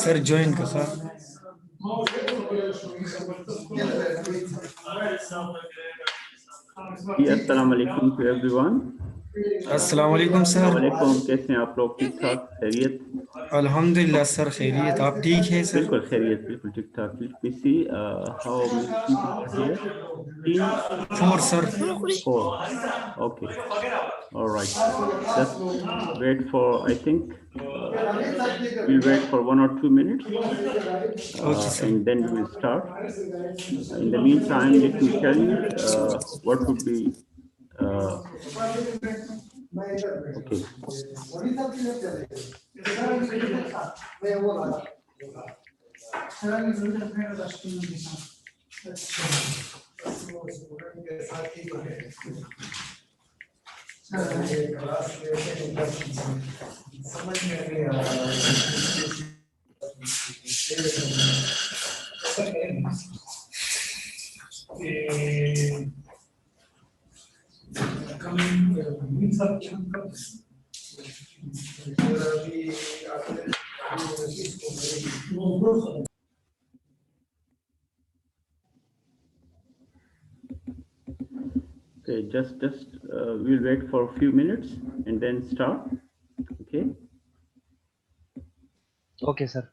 Sir join का sir अस्सलाम वालेकुम to everyone. अस्सलाम वालेकुम सर। वालेकुम, कैसे हैं आप लोग? ठीक ठाक, खैरियत? अल्हम्दुलिल्लाह सर, खैरियत। आप ठीक हैं सर? बिल्कुल खैरियत, बिल्कुल ठीक ठाक। Let me see how many people are here. 4 sir. 4. Okay. All right. Just wait for, I think we'll wait for 1 or 2 minutes Okay sir. and then we will start. In the meantime, let me tell you what would be okay. Okay, just we'll wait for a few minutes and then start. Okay. Okay, sir.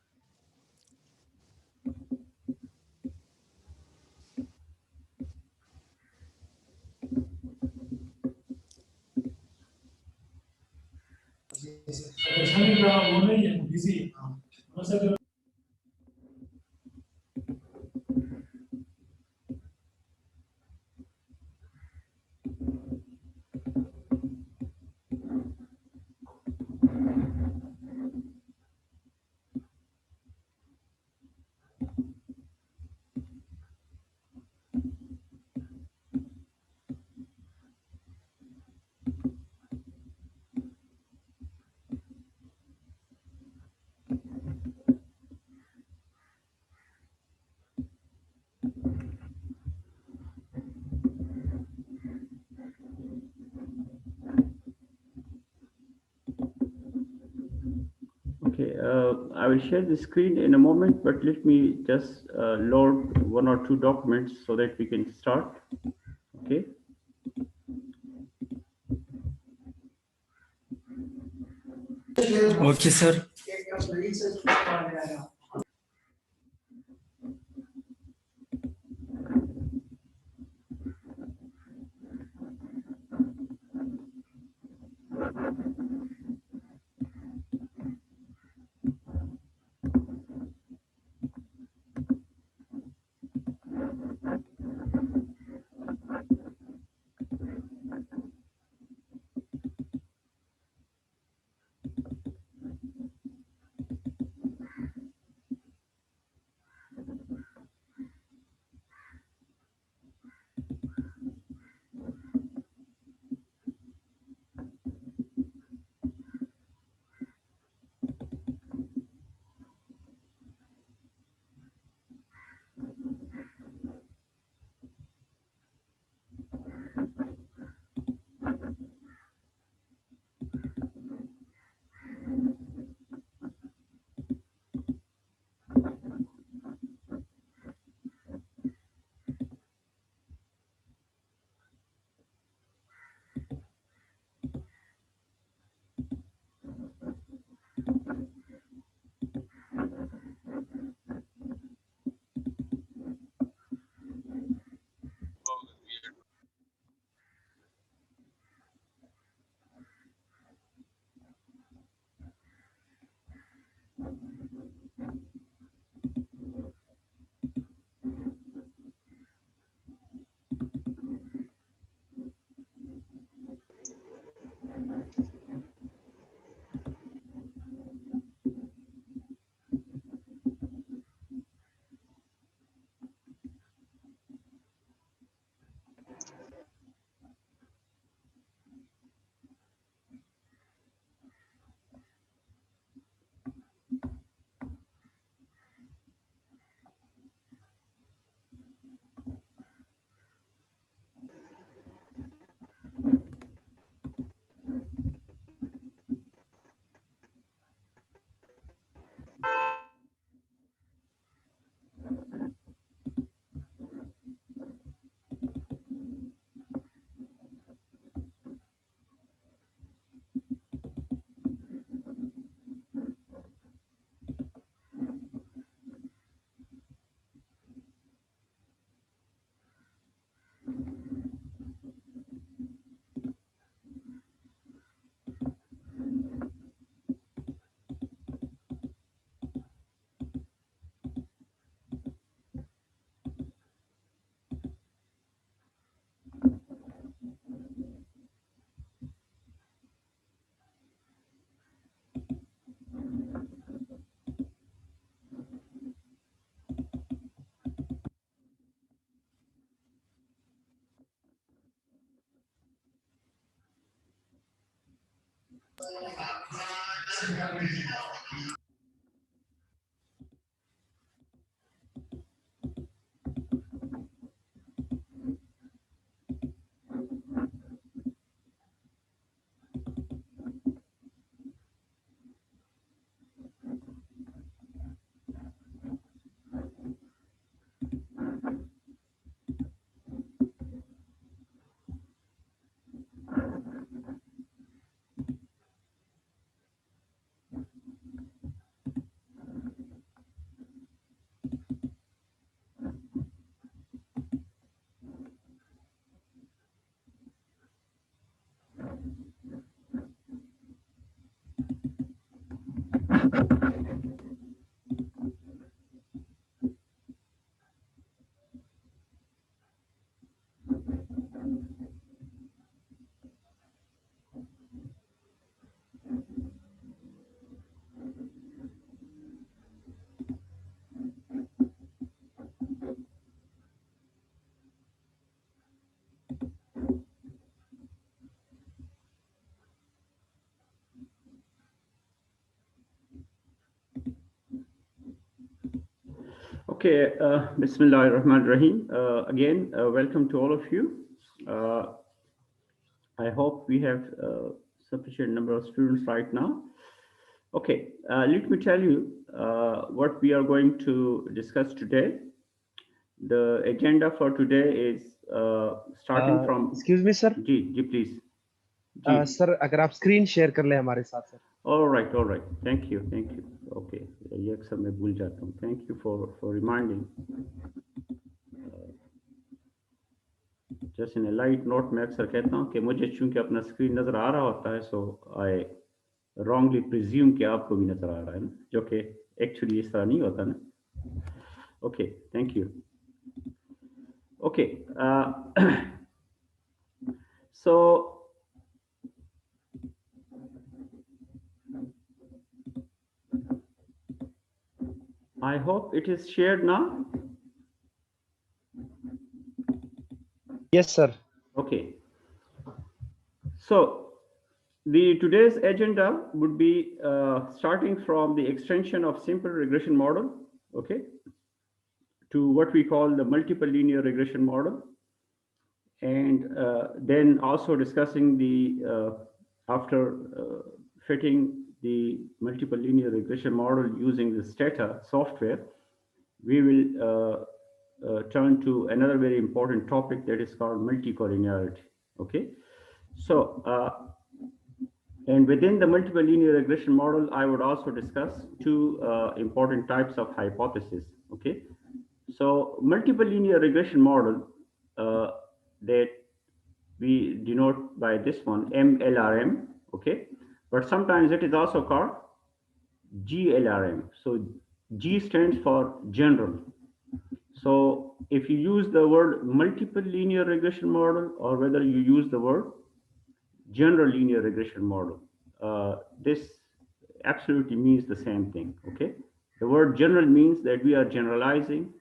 Okay, I will share the screen in a moment, but let me just load 1 or 2 documents so that we can start. Okay. Okay sir. Okay, Bismillah ar-Rahman ar-Rahim. Again, welcome to all of you. I hope we have sufficient number of students right now. Okay, let me tell you what we are going to discuss today. The agenda for today is starting from. Excuse me, sir. Ji, please. Sir अगर आप screen share कर ले हमारे साथ sir. All right. Thank you. Okay, ये अक्सर मैं भूल जाता हूँ. Thank you for reminding. Just in a light note, मैं अक्सर कहता हूँ कि मुझे चूंकि अपना स्क्रीन नजर आ रहा होता है, so I wrongly presume कि आपको भी नजर आ रहा है ना, जो कि actually इस तरह नहीं होता ना. Okay, thank you. Okay, so I hope it is shared now. Yes, sir. Okay. So today's agenda would be starting from the extension of simple regression model, okay, to what we call the multiple linear regression model, and then also discussing the after fitting the multiple linear regression model using the Stata software, we will turn to another very important topic that is called multicollinearity. Okay, so and within the multiple linear regression model, I would also discuss two important types of hypotheses. Okay, so multiple linear regression model that we denote by this one MLRM. Okay, but sometimes it is also called GLRM. So G stands for general. So if you use the word multiple linear regression model or whether you use the word general linear regression model, this absolutely means the same thing. Okay, the word general means that we are generalizing.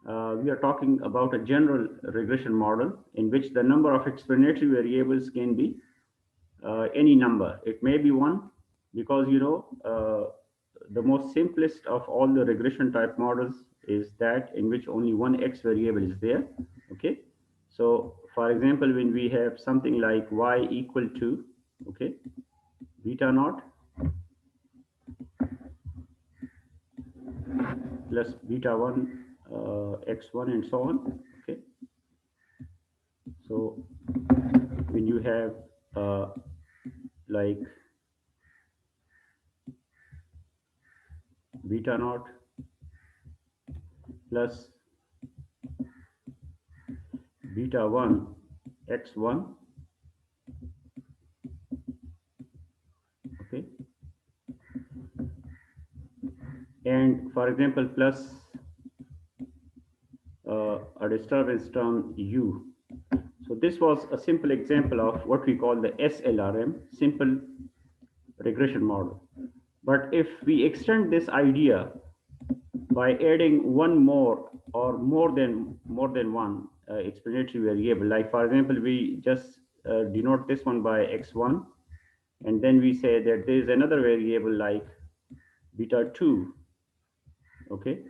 We are talking about a general regression model in which the number of explanatory variables can be any number. It may be one, because the most simplest of all the regression type models is that in which only one x variable is there. Okay, so for example, when we have something like y equal to, okay, beta naught plus beta 1 x1 and so on. Okay, so when you have like beta naught plus beta 1 x1, okay, and for example plus a disturbance term u. So this was a simple example of what we call the SLRM, simple regression model. But if we extend this idea by adding one more or more than one explanatory variable, like for example, we just denote this one by x1, And then we say that there is another variable like beta 2, okay,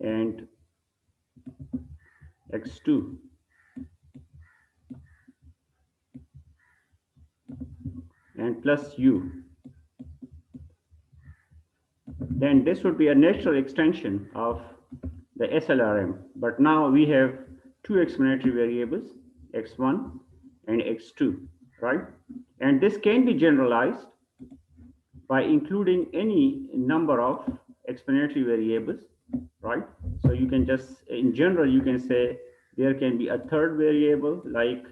and x2, and plus u. Then this would be a natural extension of the SLRM. But now we have two explanatory variables, x1 and x2, right? And this can be generalized by including any number of explanatory variables, right? So you can just, in general, you can say there can be a third variable like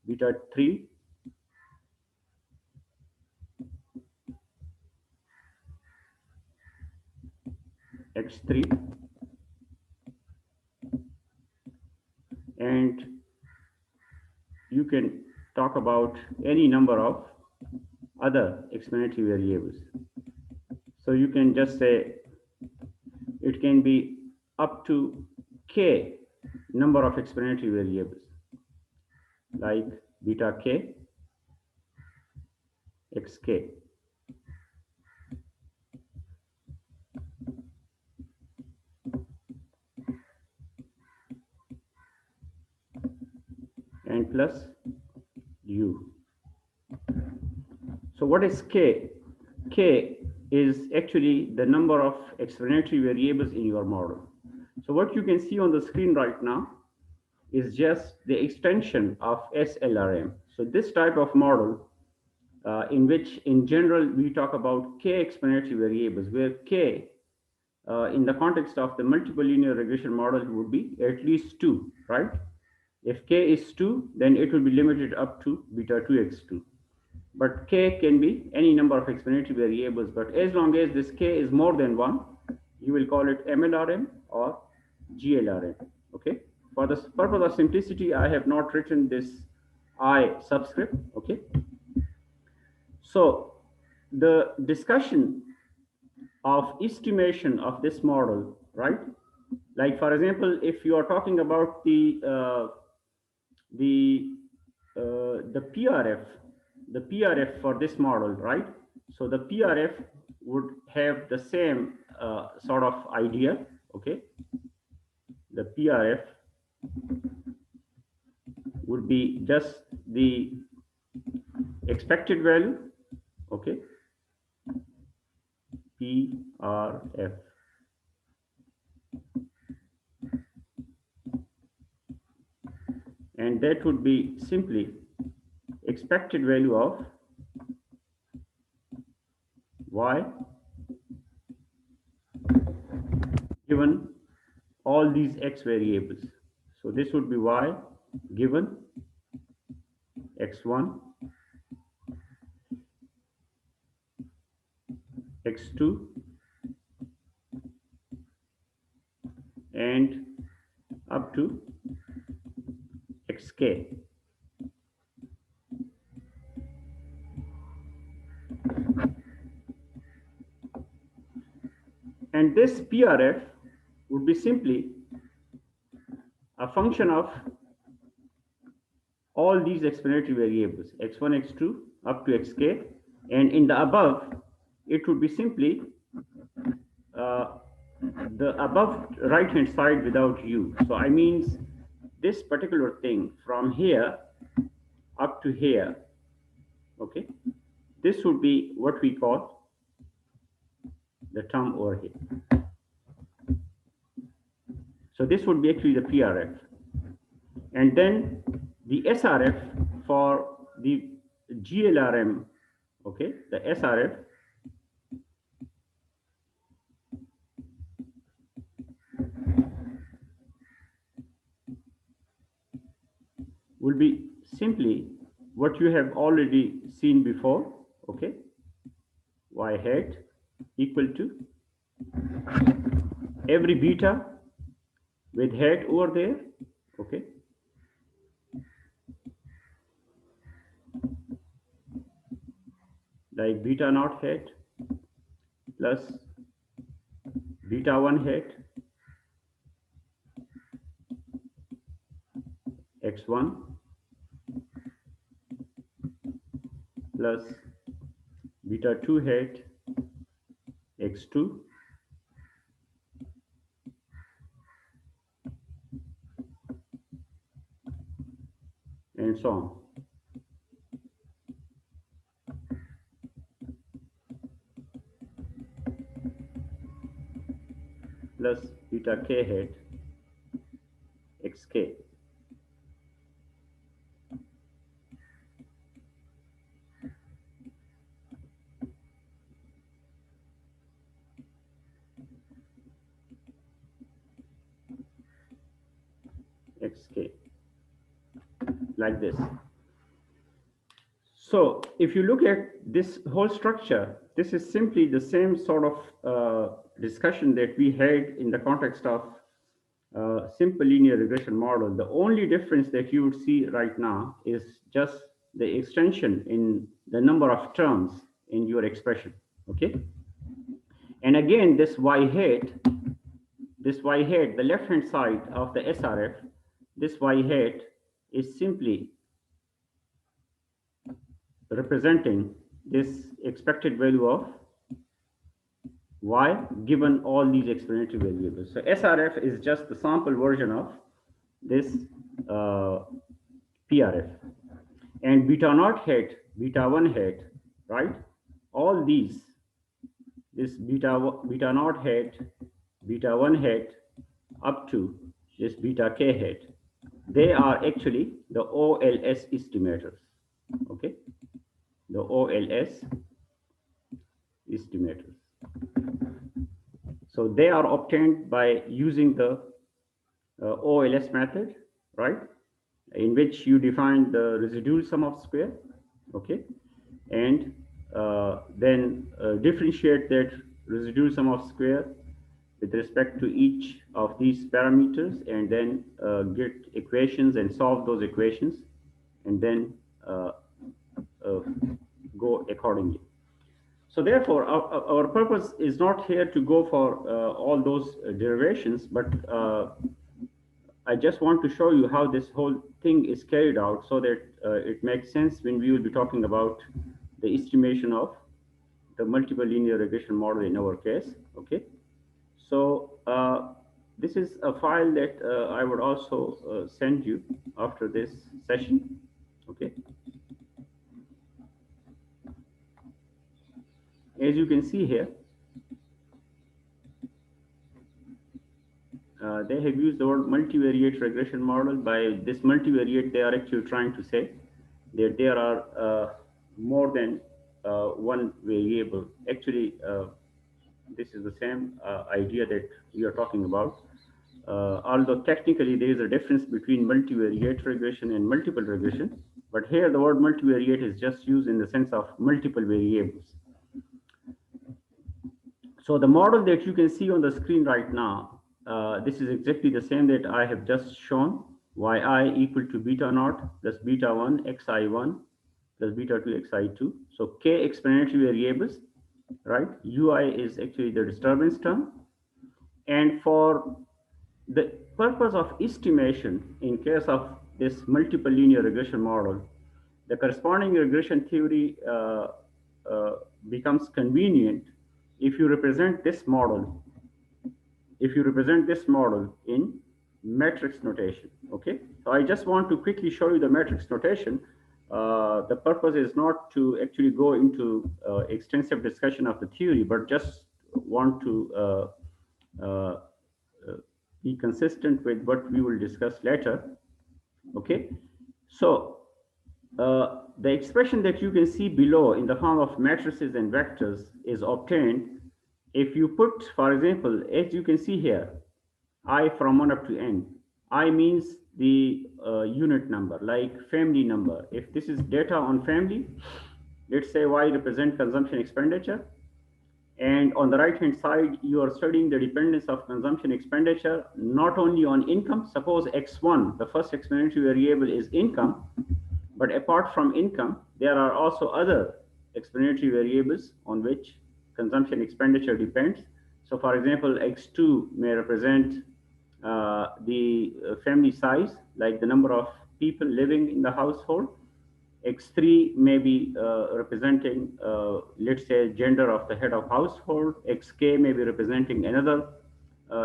beta 3, x3, and you can talk about any number of other explanatory variables. So you can just say it can be up to k number of explanatory variables like beta k, xk. And plus u. So what is k? K is actually the number of explanatory variables in your model. So what you can see on the screen right now is just the extension of SLRM. So this type of model in which in general we talk about k explanatory variables, where k in the context of the multiple linear regression model would be at least 2, right? If k is 2, then it will be limited up to beta 2x2. But k can be any number of explanatory variables, but as long as this k is more than 1, you will call it MLRM or GLRM, okay? For the purpose of simplicity, I have not written this I subscript, okay? So the discussion of estimation of this model, right? Like for example, if you are talking about the PRF for this model, right? So the PRF would have the same sort of idea, okay? The PRF would be just the expected value, okay? PRF. And that would be simply expected value of y given all these x variables. So this would be y given x1, x2, and up to xk. And this PRF would be simply a function of all these explanatory variables, x1, x2, up to xk. And in the above, it would be simply the above right-hand side without u. So I means this particular thing from here up to here, okay? This would be what we call the term over here. So this would be actually the PRF. And then the SRF for the GLRM, okay, the SRF will be simply what you have already seen before, okay, y hat equal to every beta with hat over there, okay, like beta naught hat plus beta 1 hat x1 plus beta 2 hat x2 and so on. Plus beta k hat xk. xk, like this. So if you look at this whole structure, this is simply the same sort of discussion that we had in the context of simple linear regression model. The only difference that you would see right now is just the extension in the number of terms in your expression, okay? And again, this y hat, the left-hand side of the SRF, this y hat is simply representing this expected value of y given all these explanatory variables. So SRF is just the sample version of this PRF. And beta naught hat, beta 1 hat, right? All these, this beta naught hat, beta 1 hat, up to this beta k hat, they are actually the OLS estimators, okay? The OLS estimators. So they are obtained by using the OLS method, right? In which you define the residual sum of square, okay? And then differentiate that residual sum of square with respect to each of these parameters, and then get equations and solve those equations, and then go accordingly. So therefore, our purpose is not here to go for all those derivations, but I just want to show you how this whole thing is carried out so that it makes sense when we will be talking about the estimation of the multiple linear regression model in our case, okay? So this is a file that I would also send you after this session, okay? As you can see here, they have used the word multivariate regression model. By this multivariate, they are actually trying to say that there are more than one variable. Actually, this is the same idea that we are talking about. Although technically there is a difference between multivariate regression and multiple regression, but here the word multivariate is just used in the sense of multiple variables. So the model that you can see on the screen right now, this is exactly the same that I have just shown. Yi equal to beta naught plus beta 1 xi1 plus beta 2 xi2. So k explanatory variables, right? Ui is actually the disturbance term. And for the purpose of estimation, in case of this multiple linear regression model, the corresponding regression theory becomes convenient if you represent this model in matrix notation, okay? So I just want to quickly show you the matrix notation. The purpose is not to actually go into extensive discussion of the theory, but just want to be consistent with what we will discuss later, okay? So the expression that you can see below in the form of matrices and vectors is obtained if you put, for example, as you can see here, I from 1 up to n. I means the unit number, like family number. If this is data on family, let's say y represent consumption expenditure. And on the right-hand side, you are studying the dependence of consumption expenditure, not only on income. Suppose x1, the first explanatory variable, is income. But apart from income, there are also other explanatory variables on which consumption expenditure depends. So for example, x2 may represent the family size, like the number of people living in the household. X3 may be representing, let's say, gender of the head of household. Xk may be representing another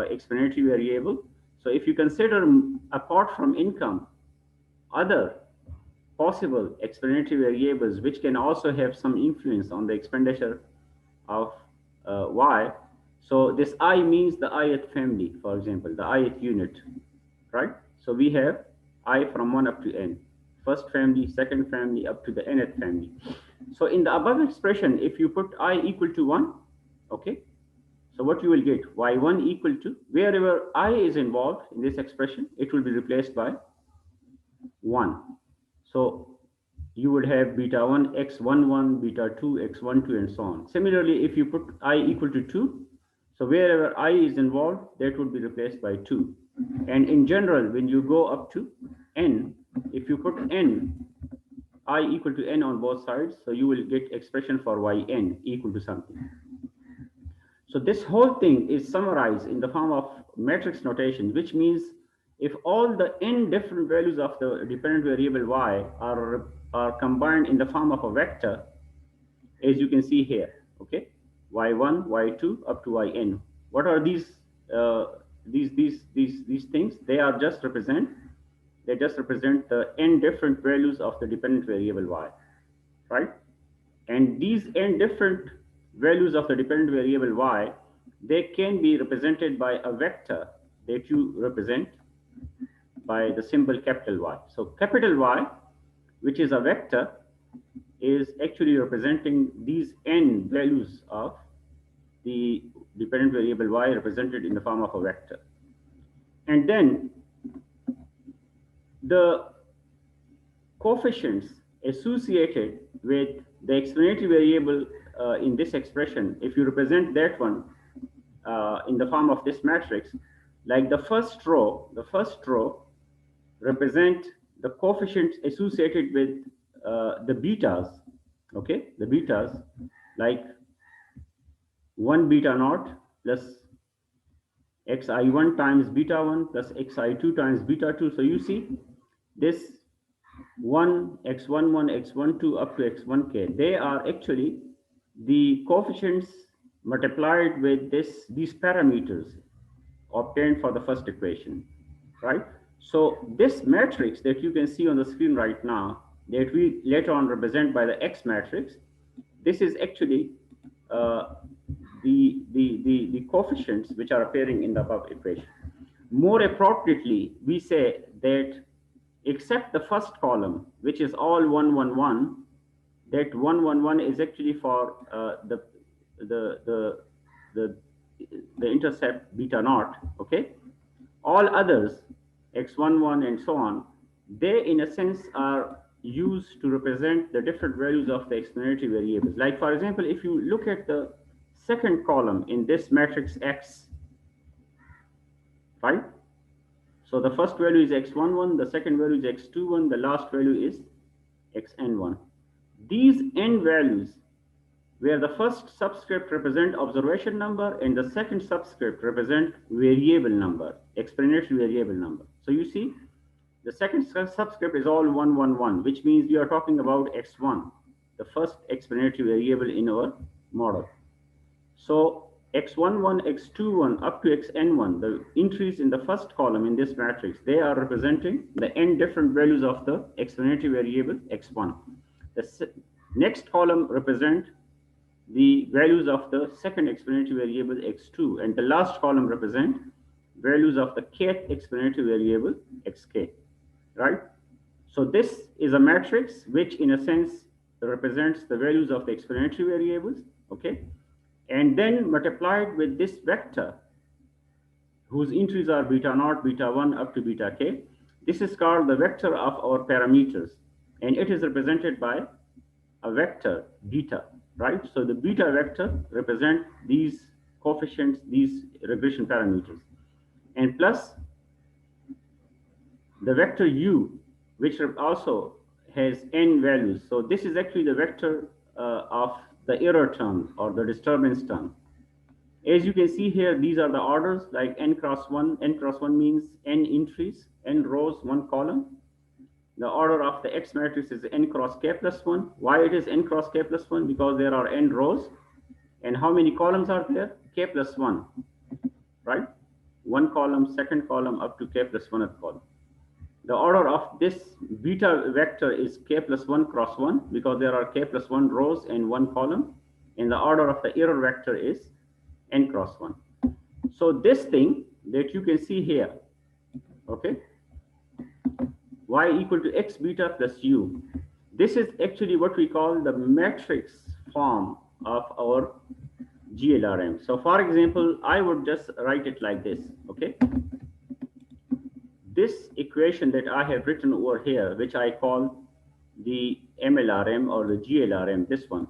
explanatory variable. So if you consider, apart from income, other possible explanatory variables which can also have some influence on the expenditure of Y. So this I means the ith family, for example, the ith unit, right? So we have I from 1 up to n, first family, second family, up to the nth family. So in the above expression, if you put I equal to 1, okay, so what you will get, y1 equal to, wherever I is involved in this expression, it will be replaced by 1. So you would have beta 1 x11, beta 2 x12, and so on. Similarly, if you put I equal to 2, so wherever I is involved, that would be replaced by 2. And in general, when you go up to n, if you put n, I equal to n on both sides, so you will get expression for yn equal to something. So this whole thing is summarized in the form of matrix notation, which means if all the n different values of the dependent variable y are combined in the form of a vector, as you can see here, okay, y1, y2 up to yn. What are these things? They just represent the n different values of the dependent variable y, right? And these n different values of the dependent variable y, they can be represented by a vector that you represent by the symbol capital Y. So capital Y, which is a vector, is actually representing these n values of the dependent variable y represented in the form of a vector. And then the coefficients associated with the explanatory variable in this expression, if you represent that one in the form of this matrix, like the first row represent the coefficients associated with the betas, okay, the betas, like 1 beta naught plus xi1 times beta 1 plus xi2 times beta 2. So you see this 1, x11, x12 up to x1k, they are actually the coefficients multiplied with these parameters obtained for the first equation, right? So this matrix that you can see on the screen right now, that we later on represent by the X matrix, this is actually the coefficients which are appearing in the above equation. More appropriately, we say that except the first column, which is all 1, 1, 1, that 1, 1, 1 is actually for the intercept beta naught, okay? All others, x11 and so on, they in a sense are used to represent the different values of the explanatory variables. Like for example, if you look at the second column in this matrix X, right? So the first value is x11, the second value is x21, the last value is xn1. These n values, where the first subscript represent observation number and the second subscript represent variable number, explanatory variable number. So you see, the second subscript is all 1, 1, 1, which means we are talking about x1, the first explanatory variable in our model. So x11, x21 up to xn1, the entries in the first column in this matrix, they are representing the n different values of the explanatory variable x1. The next column represent the values of the second explanatory variable x2, and the last column represent values of the kth explanatory variable xk, right? So this is a matrix which in a sense represents the values of the explanatory variables, okay, and then multiplied with this vector whose entries are beta naught, beta 1 up to beta k. This is called the vector of our parameters, and it is represented by a vector beta, right? So the beta vector represent these coefficients, these regression parameters, and plus the vector u, which also has n values. So this is actually the vector of the error term or the disturbance term. As you can see here, these are the orders like n cross 1. N cross 1 means n entries, n rows, 1 column. The order of the X matrix is n cross k plus 1. Why it is n cross k plus 1? Because there are n rows. And how many columns are there? K plus 1, right? One column, second column, up to k plus 1th column. The order of this beta vector is k plus 1 cross 1 because there are k plus 1 rows and one column. And the order of the error vector is n cross 1. So this thing that you can see here, okay, y equal to x beta plus u. This is actually what we call the matrix form of our GLRM. So for example, I would just write it like this, okay? This equation that I have written over here, which I call the MLRM or the GLRM, this one,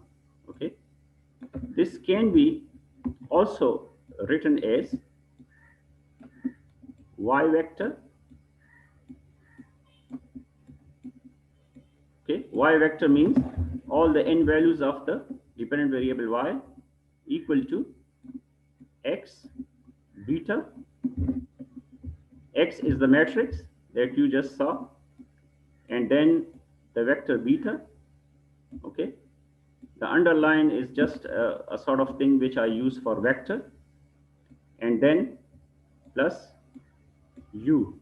okay? This can be also written as y vector, okay? Y vector means all the n values of the dependent variable y equal to x beta. X is the matrix that you just saw, and then the vector beta, okay? The underline is just a sort of thing which I use for vector, and then plus u.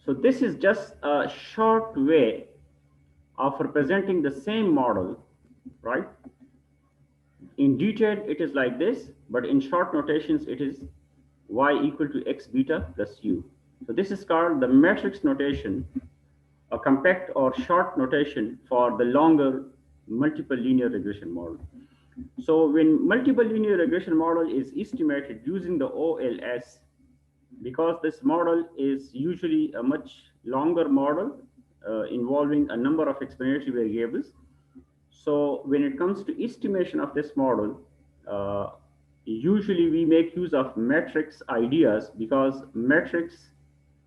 So this is just a short way of representing the same model, right? In detail, it is like this, but in short notations, it is y equal to x beta plus u. So this is called the matrix notation, a compact or short notation for the longer multiple linear regression model. So when multiple linear regression model is estimated using the OLS, because this model is usually a much longer model involving a number of explanatory variables. So when it comes to estimation of this model, usually we make use of matrix ideas because matrix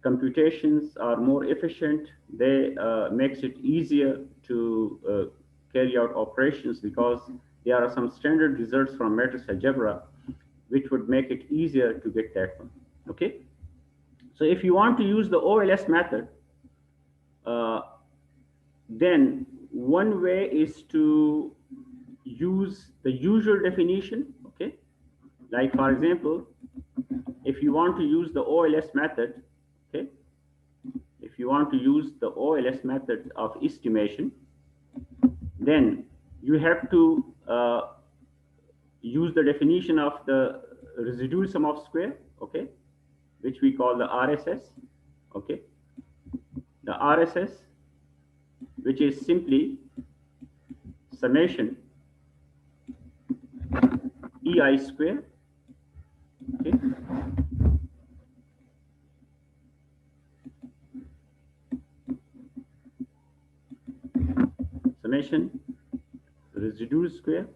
computations are more efficient. They makes it easier to carry out operations because there are some standard results from matrix algebra which would make it easier to get that one, okay? So if you want to use the OLS method, then one way is to use the usual definition, okay? Like for example, if you want to use the OLS method, okay? If you want to use the OLS method of estimation, then you have to use the definition of the residual sum of square, okay? Which we call the RSS, okay? The RSS, which is simply summation EI square, okay? Summation residual square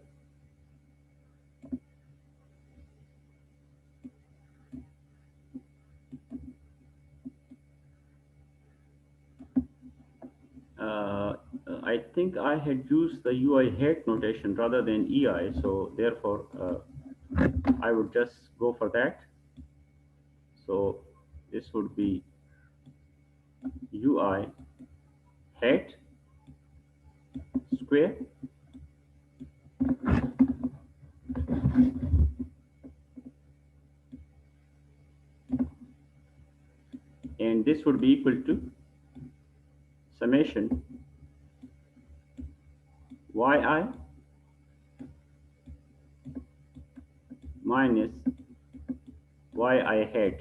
I think I had used the UI hat notation rather than EI, so therefore I would just go for that. So this would be UI hat square and this would be equal to summation yi minus yi hat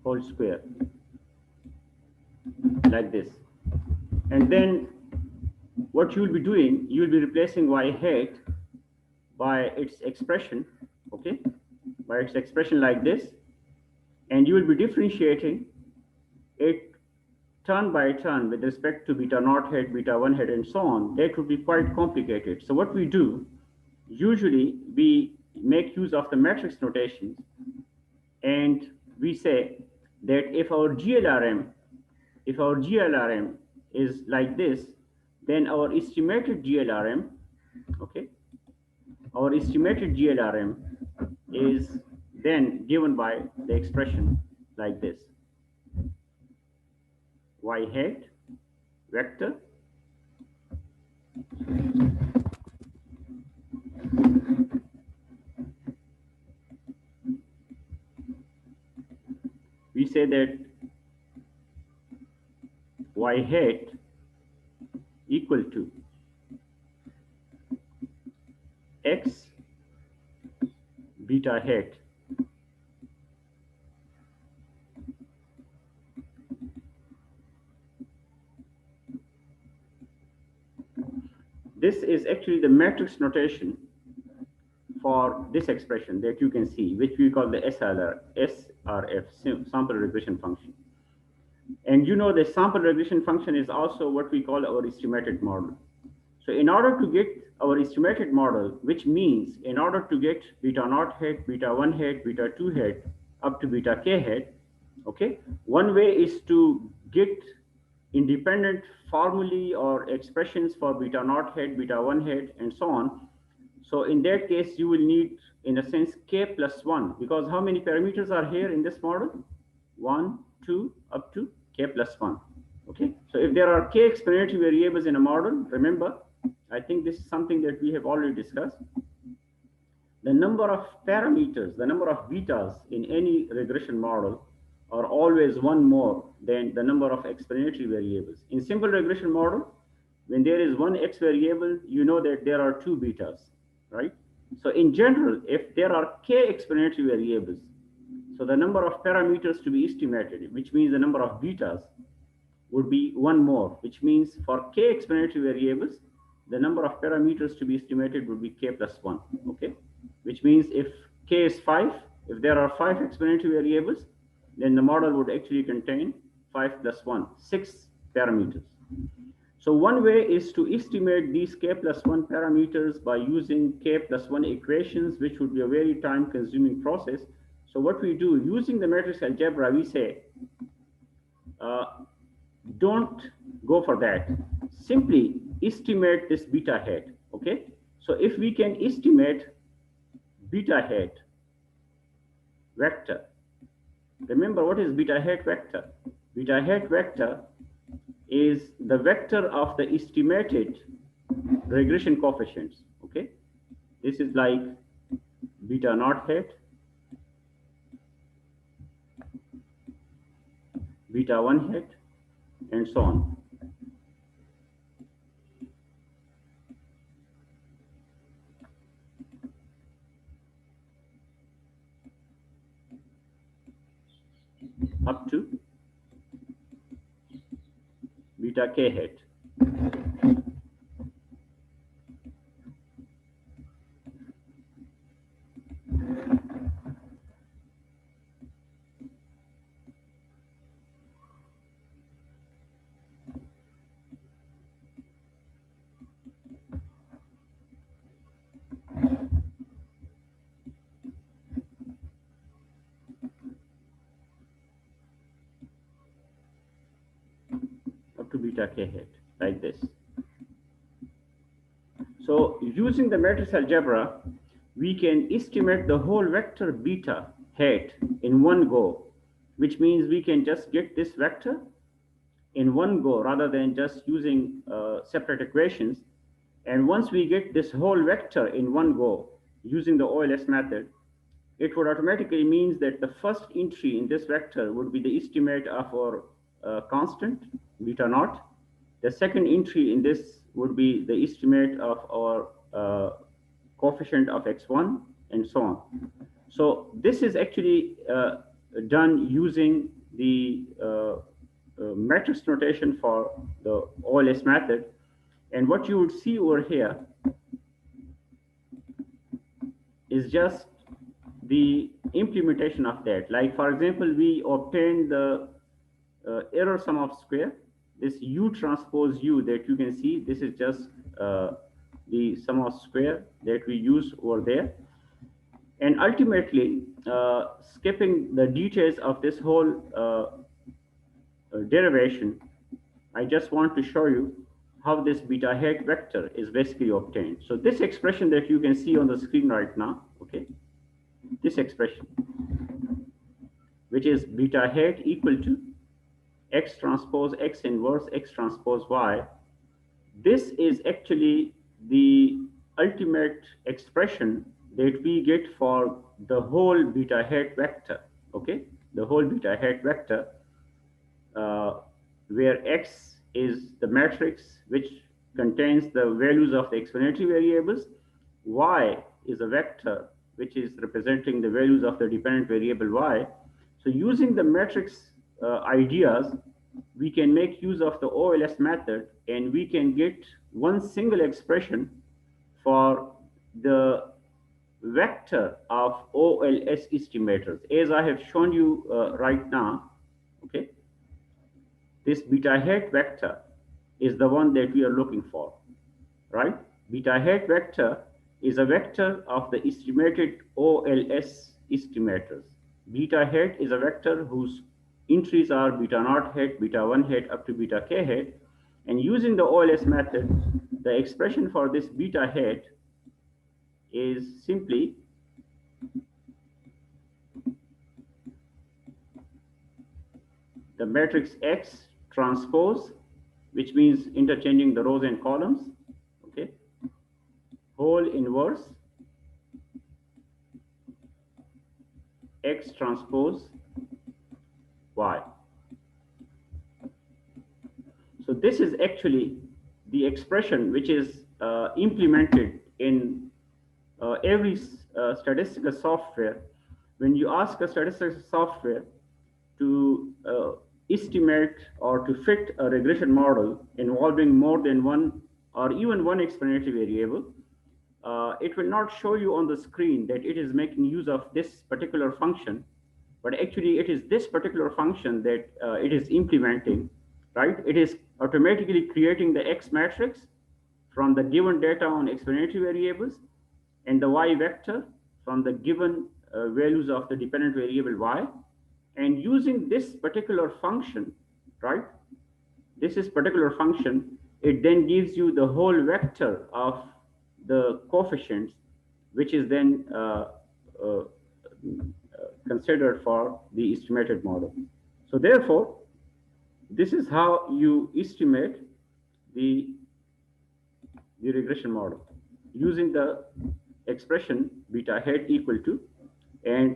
whole square, like this. And then what you will be doing, you will be replacing y hat by its expression, okay, by its expression like this, and you will be differentiating it turn by turn with respect to beta naught hat, beta 1 hat, and so on. That would be quite complicated. So what we do, usually we make use of the matrix notations, and we say that if our GLRM is like this, then our estimated GLRM, okay, our estimated GLRM is then given by the expression like this. Y hat vector we say that y hat equal to x beta hat this is actually the matrix notation for this expression that you can see, which we call the SRF, sample regression function. And you know the sample regression function is also what we call our estimated model. So in order to get our estimated model, which means in order to get beta naught hat, beta 1 hat, beta 2 hat, up to beta k hat, okay, one way is to get independent formulae or expressions for beta naught hat, beta 1 hat, and so on. So in that case, you will need, in a sense, k plus 1, because how many parameters are here in this model? 1, 2, up to k plus 1. Okay, so if there are k explanatory variables in a model, remember, I think this is something that we have already discussed. The number of parameters, the number of betas in any regression model are always one more than the number of explanatory variables. In simple regression model, when there is one x variable, you know that there are two betas, right? So in general, if there are k explanatory variables, so the number of parameters to be estimated, which means the number of betas, would be one more, which means for k explanatory variables, the number of parameters to be estimated would be k plus 1, okay? Which means if k is 5, if there are 5 explanatory variables, then the model would actually contain 5 plus 1, 6 parameters. So one way is to estimate these k plus 1 parameters by using k plus 1 equations, which would be a very time-consuming process. So what we do, using the matrix algebra, we say, don't go for that. Simply estimate this beta hat, okay? So if we can estimate beta hat vector, remember what is beta hat vector? Beta hat vector is the vector of the estimated regression coefficients, okay? This is like beta naught hat, beta 1 hat, and so on. Up to beta k hat. Up to beta k hat, like this. So using the matrix algebra, we can estimate the whole vector beta hat in one go, which means we can just get this vector in one go rather than just using separate equations. And once we get this whole vector in one go using the OLS method, it would automatically means that the first entry in this vector would be the estimate of our constant beta naught. The second entry in this would be the estimate of our coefficient of x1 and so on. So this is actually done using the matrix notation for the OLS method. And what you would see over here is just the implementation of that. Like, for example, we obtained the error sum of square, this U transpose U that you can see, this is just the sum of square that we use over there. And ultimately, skipping the details of this whole derivation, I just want to show you how this beta hat vector is basically obtained. So this expression that you can see on the screen right now, okay, this expression. which is beta hat equal to X transpose X inverse X transpose Y. This is actually the ultimate expression that we get for the whole beta hat vector, okay? The whole beta hat vector, where X is the matrix which contains the values of the explanatory variables, Y is a vector which is representing the values of the dependent variable Y. So using the matrix ideas, we can make use of the OLS method, and we can get one single expression for the vector of OLS estimators, as I have shown you right now, okay? This beta hat vector is the one that we are looking for, right? Beta hat vector is a vector of the estimated OLS estimators. Beta hat is a vector whose entries are beta naught hat, beta 1 hat up to beta k hat. And using the OLS method, the expression for this beta hat is simply the matrix X transpose, which means interchanging the rows and columns, okay, whole inverse X transpose Y. So this is actually the expression which is implemented in every statistical software. When you ask a statistical software to estimate or to fit a regression model involving more than one or even one explanatory variable, it will not show you on the screen that it is making use of this particular function, but actually it is this particular function that it is implementing, right? It is automatically creating the X matrix from the given data on explanatory variables and the Y vector from the given values of the dependent variable Y. And using this particular function, right? This is particular function, it then gives you the whole vector of the coefficients, which is then considered for the estimated model. So therefore, this is how you estimate the regression model using the expression beta hat equal to, and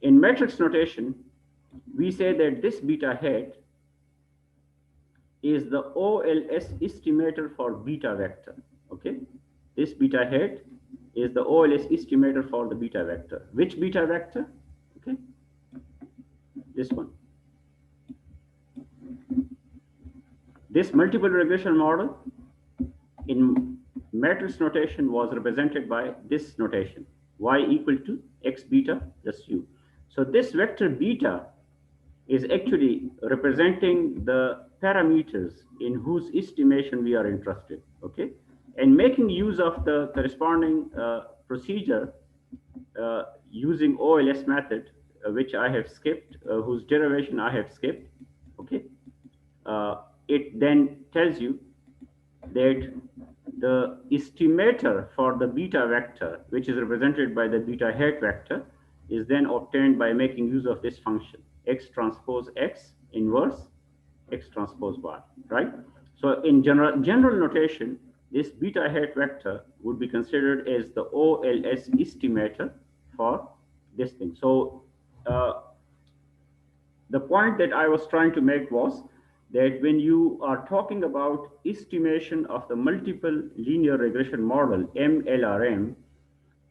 in matrix notation, we say that this beta hat is the OLS estimator for beta vector, okay? This beta hat is the OLS estimator for the beta vector. Which beta vector? Okay, this one. This multiple regression model in matrix notation was represented by this notation, y equal to x beta plus u. So this vector beta is actually representing the parameters in whose estimation we are interested, okay? And making use of the corresponding procedure using OLS method, which I have skipped, whose derivation I have skipped, okay? It then tells you that the estimator for the beta vector, which is represented by the beta hat vector, is then obtained by making use of this function, x transpose x inverse x transpose y, right? So in general notation, this beta hat vector would be considered as the OLS estimator for this thing. So the point that I was trying to make was that when you are talking about estimation of the multiple linear regression model, MLRM,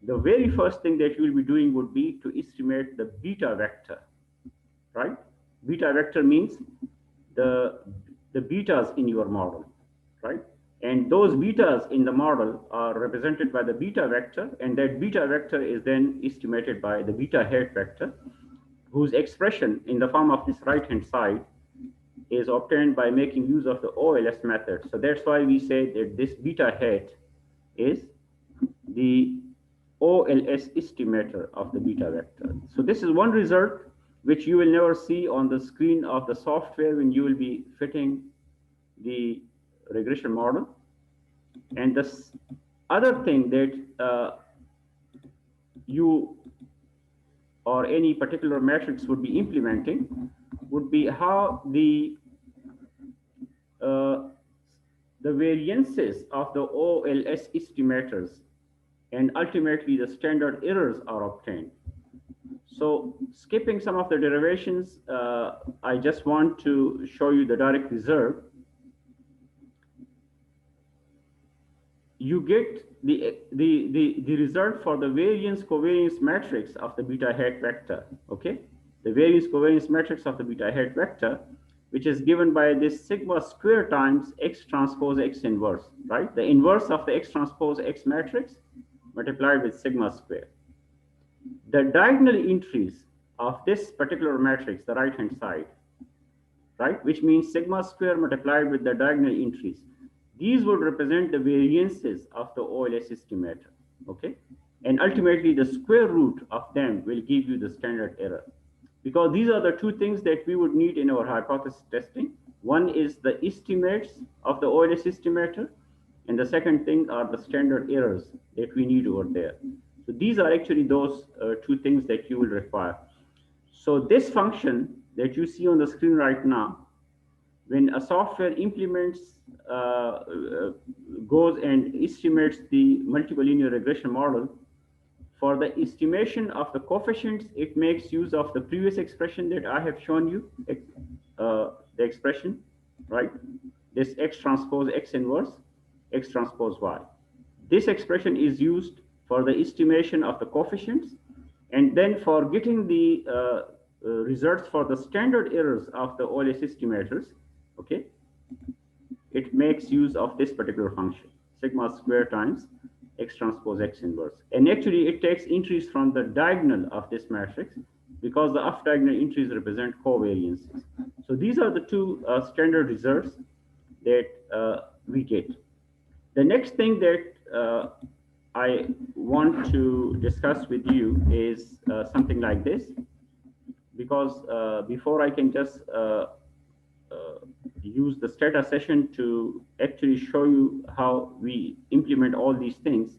the very first thing that you will be doing would be to estimate the beta vector, right? Beta vector means the betas in your model, right? And those betas in the model are represented by the beta vector, and that beta vector is then estimated by the beta hat vector, whose expression in the form of this right-hand side is obtained by making use of the OLS method. So that's why we say that this beta hat is the OLS estimator of the beta vector. So this is one result which you will never see on the screen of the software when you will be fitting the regression model. And this other thing that you or any particular matrix would be implementing would be how uh, the variances of the OLS estimators and ultimately the standard errors are obtained. So skipping some of the derivations, I just want to show you the direct result. You get the result for the variance covariance matrix of the beta hat vector, okay? The variance covariance matrix of the beta hat vector, which is given by this sigma square times X transpose X inverse, right? The inverse of the X transpose X matrix multiplied with sigma square. The diagonal entries of this particular matrix, the right-hand side, right, which means sigma square multiplied with the diagonal entries, these would represent the variances of the OLS estimator, okay? And ultimately, the square root of them will give you the standard error. Because these are the two things that we would need in our hypothesis testing. One is the estimates of the OLS estimator, and the second thing are the standard errors that we need over there. So these are actually those two things that you will require. So this function that you see on the screen right now, when a software implements, goes and estimates the multiple linear regression model, for the estimation of the coefficients, it makes use of the previous expression that I have shown you, the expression, right? This X transpose X inverse, X transpose Y. This expression is used for the estimation of the coefficients, and then for getting the results for the standard errors of the OLS estimators, okay, it makes use of this particular function, sigma square times X transpose X inverse. And actually, it takes entries from the diagonal of this matrix because the off-diagonal entries represent covariances. So these are the two standard results that we get. The next thing that I want to discuss with you is something like this, because before I can just use the stata session to actually show you how we implement all these things.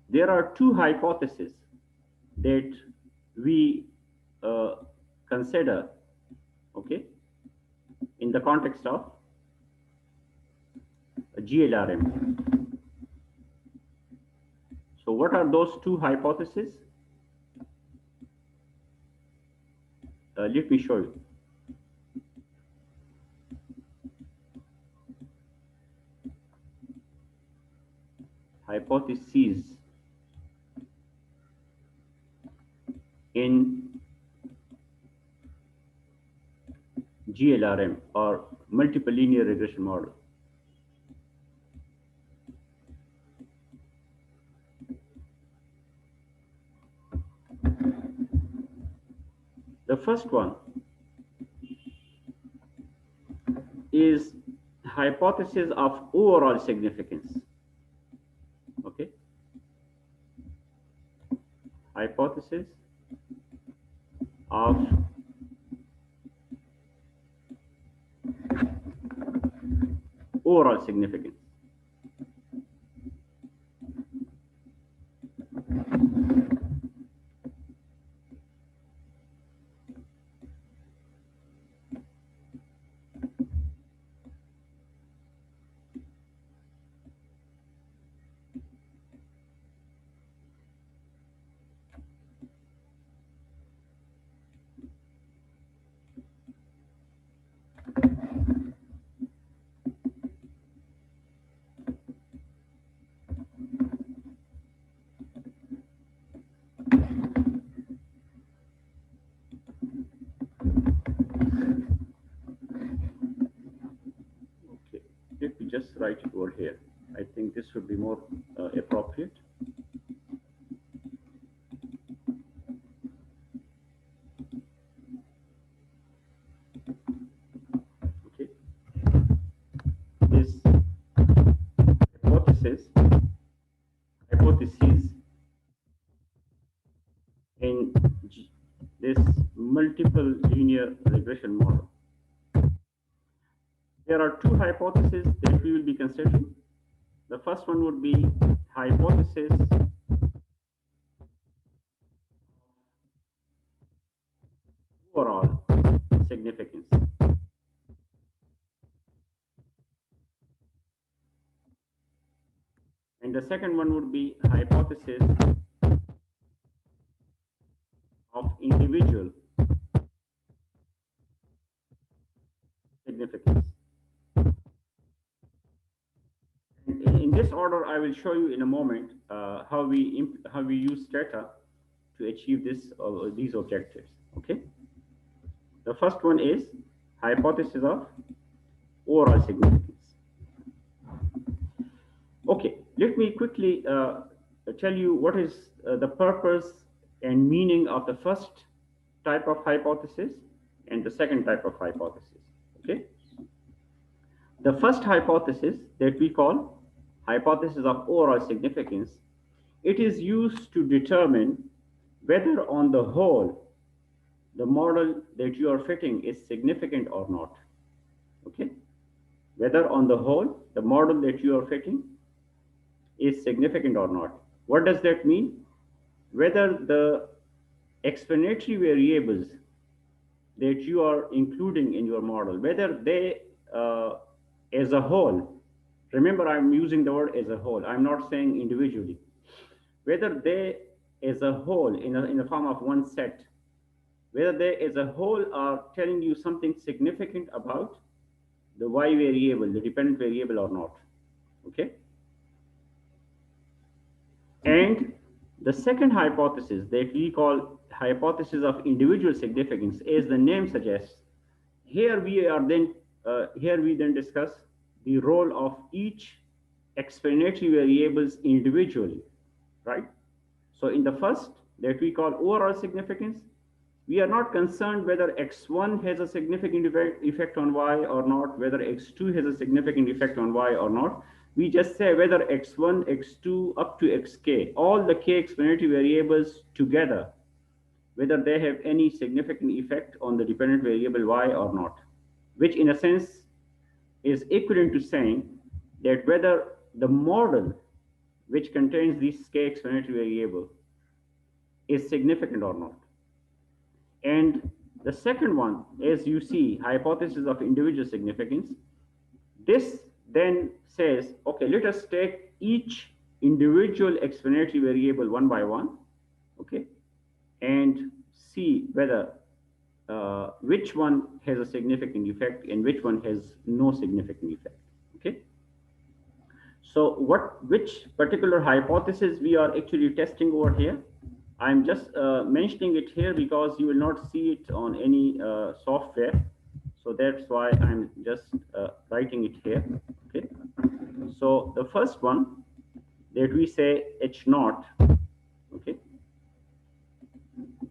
There are two hypotheses that we consider, okay, in the context of GLRM. So what are those two hypotheses? Let me show you. Hypotheses in GLRM or multiple linear regression model. The first one is hypothesis of overall significance. Okay. Hypothesis of overall significance. Let me just write it over here. I think this would be more appropriate. Okay. This hypothesis in this multiple linear regression model. There are two hypotheses that we will be considering. The first one would be hypothesis And the second one would be hypothesis of individual significance. In this order, I will show you in a moment how we use data to achieve these objectives. Okay. The first one is hypothesis of overall significance. Okay. Let me quickly tell you what is the purpose and meaning of the first type of hypothesis and the second type of hypothesis. Okay. The first hypothesis that we call hypothesis of overall significance, it is used to determine whether on the whole the model that you are fitting is significant or not. Okay? Whether on the whole the model that you are fitting is significant or not. What does that mean? Whether the explanatory variables that you are including in your model, whether they as a whole, remember I'm using the word as a whole, I'm not saying individually, whether they as a whole in the form of one set, whether they as a whole are telling you something significant about the y variable, the dependent variable or not. Okay. And the second hypothesis that we call hypothesis of individual significance, as the name suggests, here we then discuss the role of each explanatory variables individually, right? So in the first that we call overall significance, we are not concerned whether x1 has a significant effect on y or not, whether x2 has a significant effect on y or not. We just say whether x1, x2 up to xk, all the k explanatory variables together, whether they have any significant effect on the dependent variable y or not, which in a sense is equivalent to saying that whether the model which contains this k explanatory variable is significant or not. And the second one, as you see, hypothesis of individual significance, this then says, okay, let us take each individual explanatory variable one by one, okay, and see whether which one has a significant effect and which one has no significant effect. Okay. So which particular hypothesis we are actually testing over here? I'm just mentioning it here because you will not see it on any software. So that's why I'm just writing it here. Okay. So the first one that we say H naught, okay,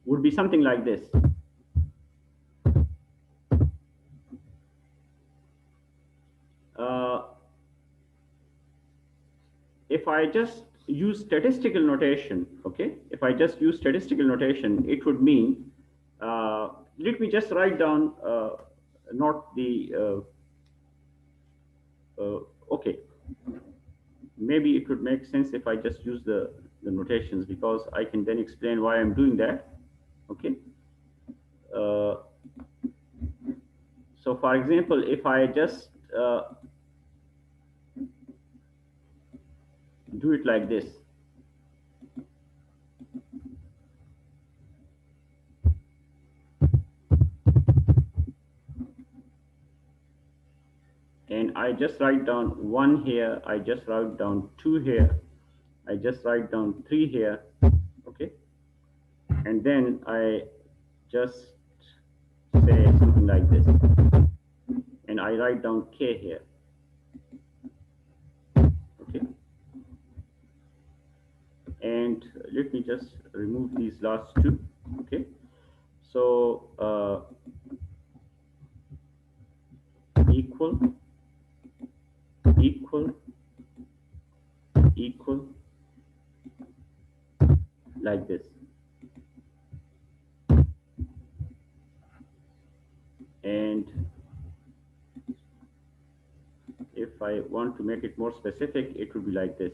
would be something like this. If I just use statistical notation, okay, if I just use statistical notation, it would mean, let me just write down not the, okay, maybe it would make sense if I just use the notations, because I can then explain why I'm doing that, okay. So for example, if I just do it like this. And I just write down 1 here, I just write down 2 here, I just write down 3 here, okay? And then I just say something like this. And I write down k here, okay? And let me just remove these last 2, okay? So equal, like this. And if I want to make it more specific, it would be like this.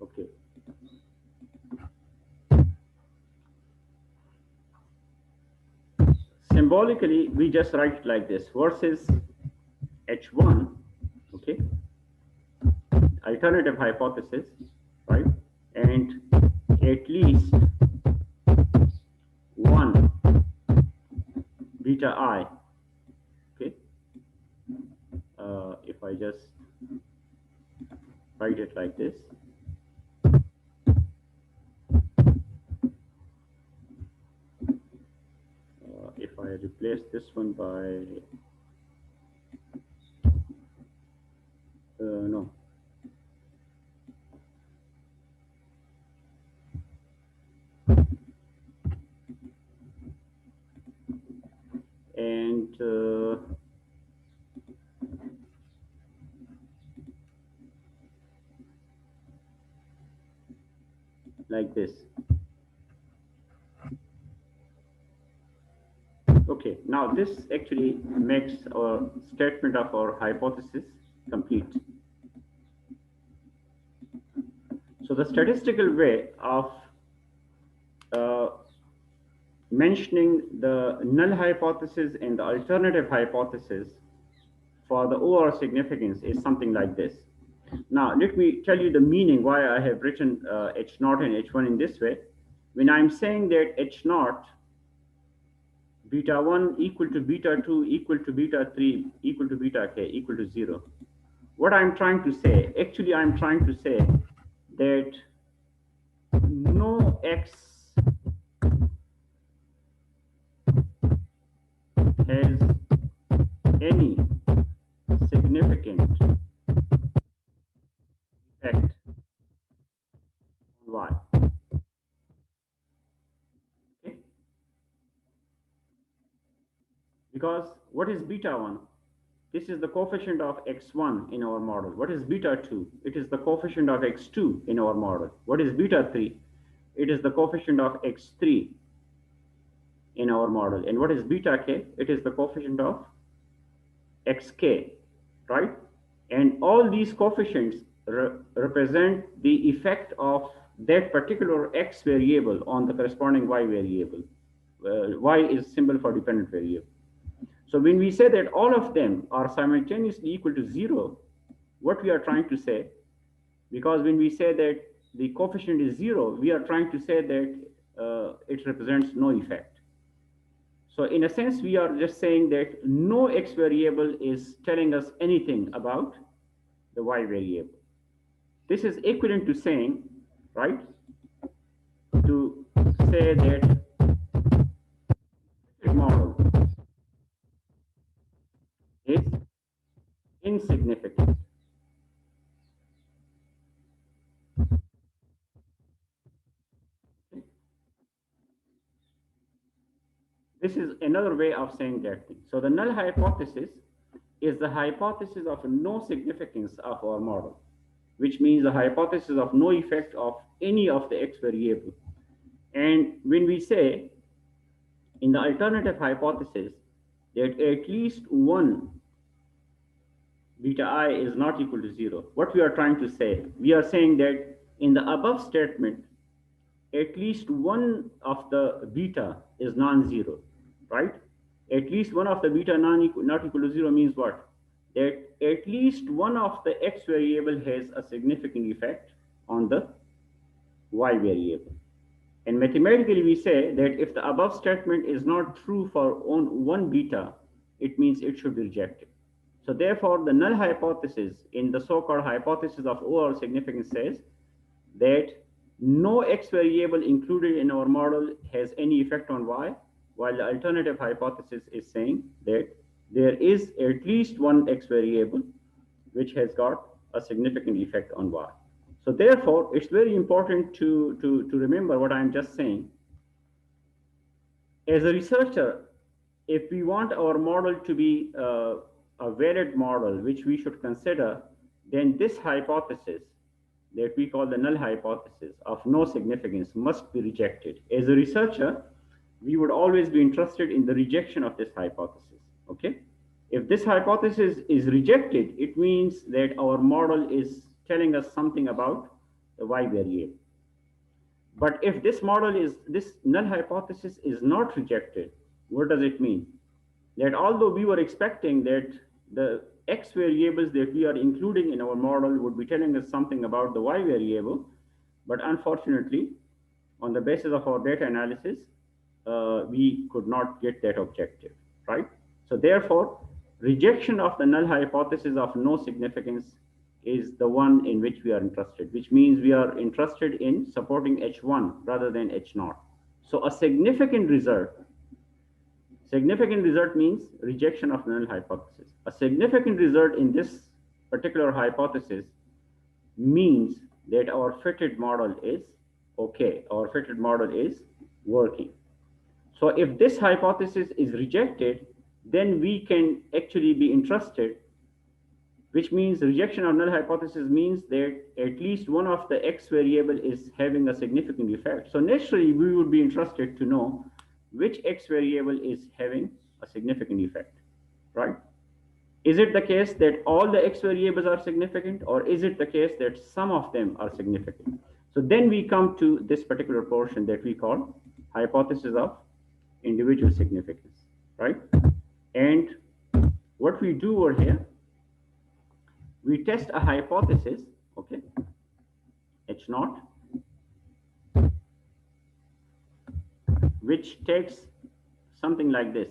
Okay. symbolically, we just write it like this, versus H1, okay, alternative hypothesis, right? And at least one beta I, okay? If I just write it like this, if I replace this one by, no. And like this. Okay, now this actually makes our statement of our hypothesis complete. So the statistical way of mentioning the null hypothesis and the alternative hypothesis for the OR significance is something like this. Now, let me tell you the meaning why I have written H0 and H1 in this way. When I'm saying that H0 beta 1 equal to beta 2 equal to beta 3 equal to beta k equal to 0, what I'm trying to say, actually I'm trying to say that no x has any significant effect on y. Okay? Because what is beta 1? This is the coefficient of x1 in our model. What is beta 2? It is the coefficient of x2 in our model. What is beta 3? It is the coefficient of x3 in our model. And what is beta k? It is the coefficient of xk, right? And all these coefficients represent the effect of that particular x variable on the corresponding y variable. Y is symbol for dependent variable. So when we say that all of them are simultaneously equal to 0, what we are trying to say, because when we say that the coefficient is 0, we are trying to say that it represents no effect. So in a sense, we are just saying that no x variable is telling us anything about the y variable. This is equivalent to saying, right, to say that the model is insignificant. This is another way of saying that thing. So the null hypothesis is the hypothesis of no significance of our model, which means the hypothesis of no effect of any of the x variable. And when we say in the alternative hypothesis that at least one beta I is not equal to 0, what we are trying to say, we are saying that in the above statement, at least one of the beta is non-zero, right? At least one of the beta not equal to 0 means what? That at least one of the x variable has a significant effect on the y variable. And mathematically, we say that if the above statement is not true for one beta, it means it should be rejected. So therefore, the null hypothesis in the so-called hypothesis of OR significance says that no x variable included in our model has any effect on y, while the alternative hypothesis is saying that there is at least one x variable which has got a significant effect on y. So therefore, it's very important to remember what I'm just saying. As a researcher, if we want our model to be a valid model, which we should consider, then this hypothesis that we call the null hypothesis of no significance must be rejected. As a researcher, we would always be interested in the rejection of this hypothesis, okay? If this hypothesis is rejected, it means that our model is telling us something about the y variable. But if this null hypothesis is not rejected, what does it mean? that although we were expecting that the X variables that we are including in our model would be telling us something about the Y variable, but unfortunately, on the basis of our data analysis, we could not get that objective, right? So therefore, rejection of the null hypothesis of no significance is the one in which we are interested, which means we are interested in supporting H1 rather than H0. So a significant result means rejection of null hypothesis. A significant result in this particular hypothesis means that our fitted model is okay, our fitted model is working. So if this hypothesis is rejected, then we can actually be interested, which means rejection of null hypothesis means that at least one of the X variable is having a significant effect. So naturally, we would be interested to know which X variable is having a significant effect, right? Is it the case that all the X variables are significant, or is it the case that some of them are significant? So then we come to this particular portion that we call hypothesis of individual significance, right? And what we do over here, we test a hypothesis, okay, H0, which takes something like this.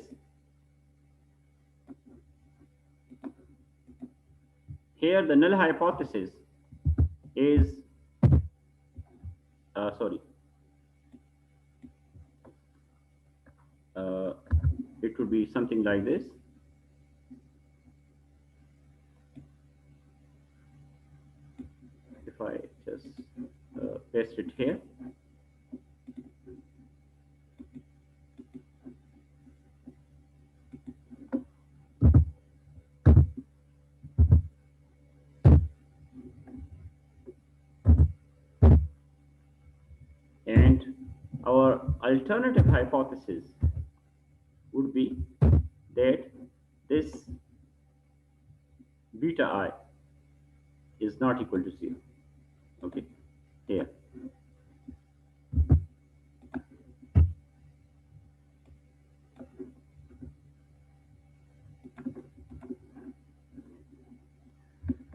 Here, the null hypothesis is, it would be something like this. If I just paste it here. And our alternative hypothesis would be that this beta I is not equal to 0. Okay, here.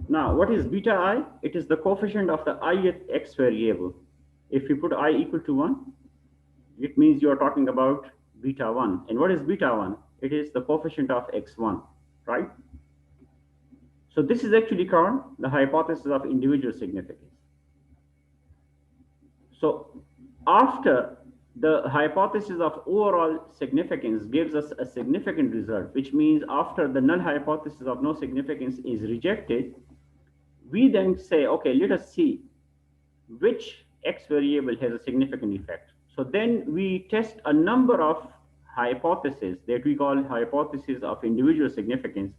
Now, what is beta I? It is the coefficient of the ith X variable. If you put I equal to 1, it means you are talking about beta 1. And what is beta 1? It is the coefficient of X1, right? So this is actually called the hypothesis of individual significance. So after the hypothesis of overall significance gives us a significant result, which means after the null hypothesis of no significance is rejected, we then say, okay, let us see which X variable has a significant effect. So then we test a number of hypotheses that we call hypotheses of individual significance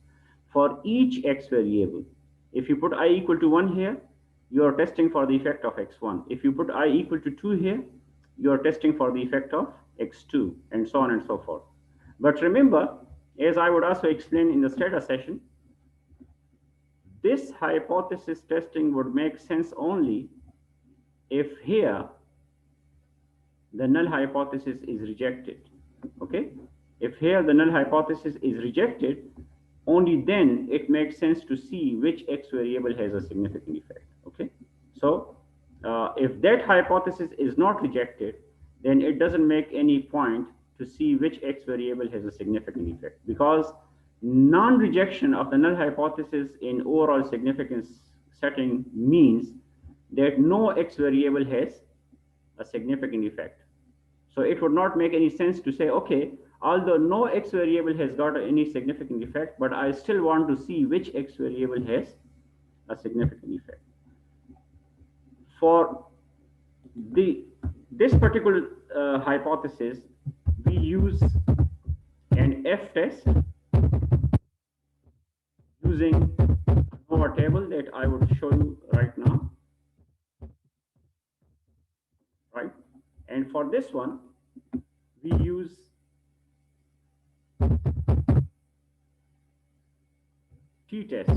for each X variable. If you put I equal to 1 here, you are testing for the effect of X1. If you put I equal to 2 here, you are testing for the effect of X2, and so on and so forth. But remember, as I would also explain in the status session, this hypothesis testing would make sense only if here the null hypothesis is rejected. Okay? If here the null hypothesis is rejected, only then it makes sense to see which X variable has a significant effect. Okay? So if that hypothesis is not rejected, then it doesn't make any point to see which X variable has a significant effect, because non-rejection of the null hypothesis in overall significance setting means that no X variable has a significant effect. So it would not make any sense to say, okay, although no X variable has got any significant effect, but I still want to see which X variable has a significant effect. For this particular hypothesis, we use an F test using Anova Table that I would show you right now. Right? And for this one, we use t-test.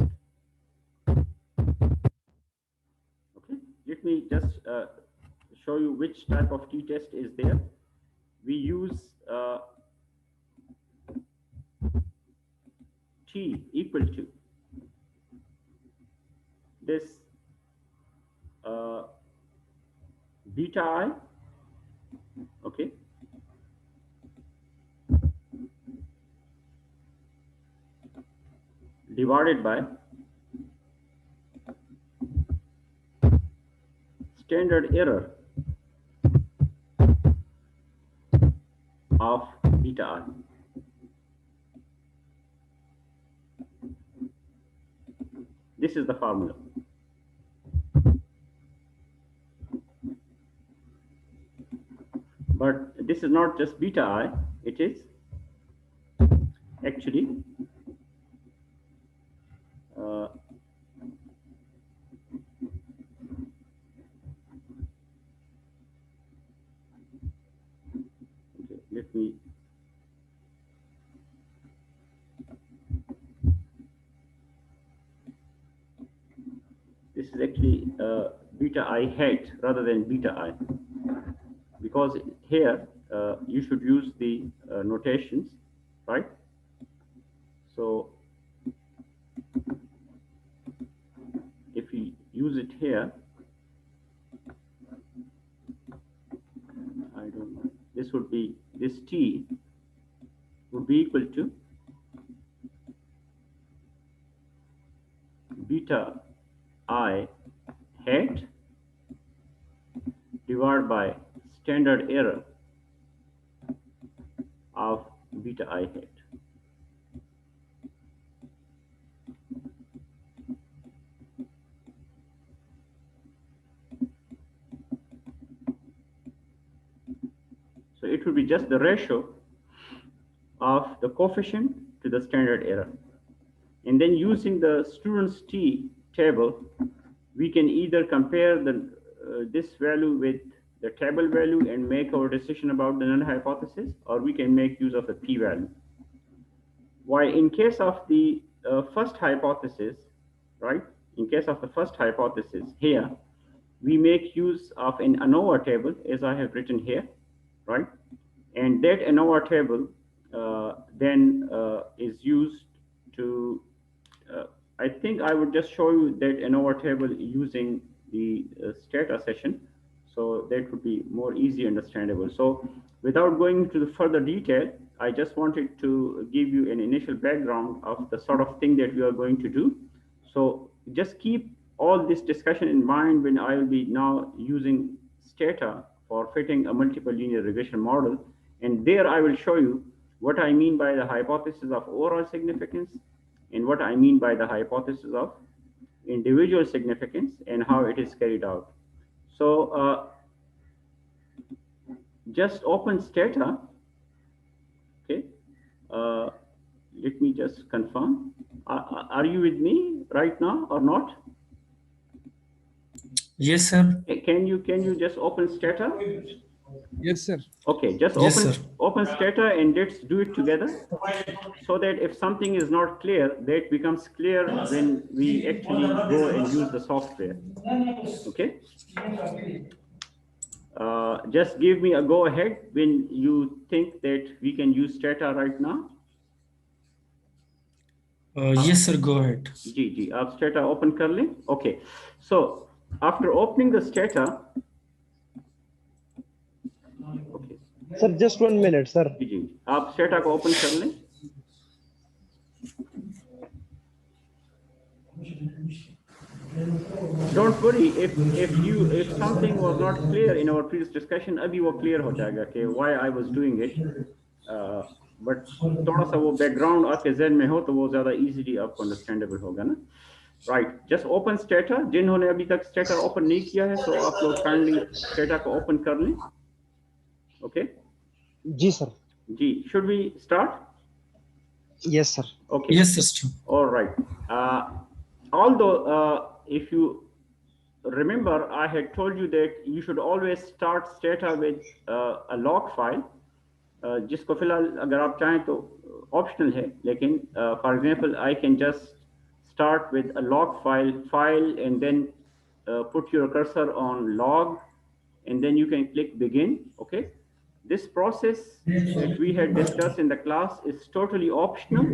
Okay, let me just show you which type of t-test is there. We use t equal to this beta I, okay, divided by standard error of beta I. This is the formula. But this is not just beta I, it is actually okay, let me this is actually beta I hat rather than beta I, because here you should use the notations, right? So if we use it here, I don't know, this would be, this t would be equal to beta I hat divided by standard error of beta I hat. So it would be just the ratio of the coefficient to the standard error. And then using the student's t table, we can either compare the this value with the table value and make our decision about the null hypothesis, or we can make use of the p-value. While in case of the first hypothesis, right, in case of the first hypothesis here, we make use of an Anova table, as I have written here, right? And that Anova table then is used to, I think I would just show you that Anova table using the stata session, so that would be more easy understandable. So without going into the further detail, I just wanted to give you an initial background of the sort of thing that we are going to do. So just keep all this discussion in mind when I will be now using stata for fitting a multiple linear regression model. And there I will show you what I mean by the hypothesis of overall significance and what I mean by the hypothesis of individual significance and how it is carried out. So just open stata, okay. Let me just confirm. Are you with me right now or not? Yes, sir. Can you just open stata? Yes, sir. Okay, just open stata and let's do it together, so that if something is not clear, that becomes clear when we actually go and use the software. Okay. Just give me a go ahead when you think that we can use stata right now. Yes, sir. Go ahead. जी आप stata open कर लें. Okay. So after opening the stata, okay. Sir, just 1 minute, sir. जी आप stata को open कर लें. Don't worry if something was not clear in our previous discussion, अभी वो clear हो जाएगा कि why I was doing it. But थोड़ा सा वो background आपके ज़हन में हो तो वो ज़्यादा easily आपको understandable होगा ना. Right, just open stata. जिन्होंने अभी तक stata open नहीं किया है, so आप लोग kindly stata को open कर लें. Okay. Ji sir. Ji, should we start? Yes sir. Okay. Yes, sir. All right. Although if you remember, I had told you that you should always start stata with a log file. जिसको फिलहाल अगर आप चाहें तो optional है, लेकिन for example I can just start with a log file and then put your cursor on log and then you can click begin. Okay, This process that we had discussed in the class is totally optional,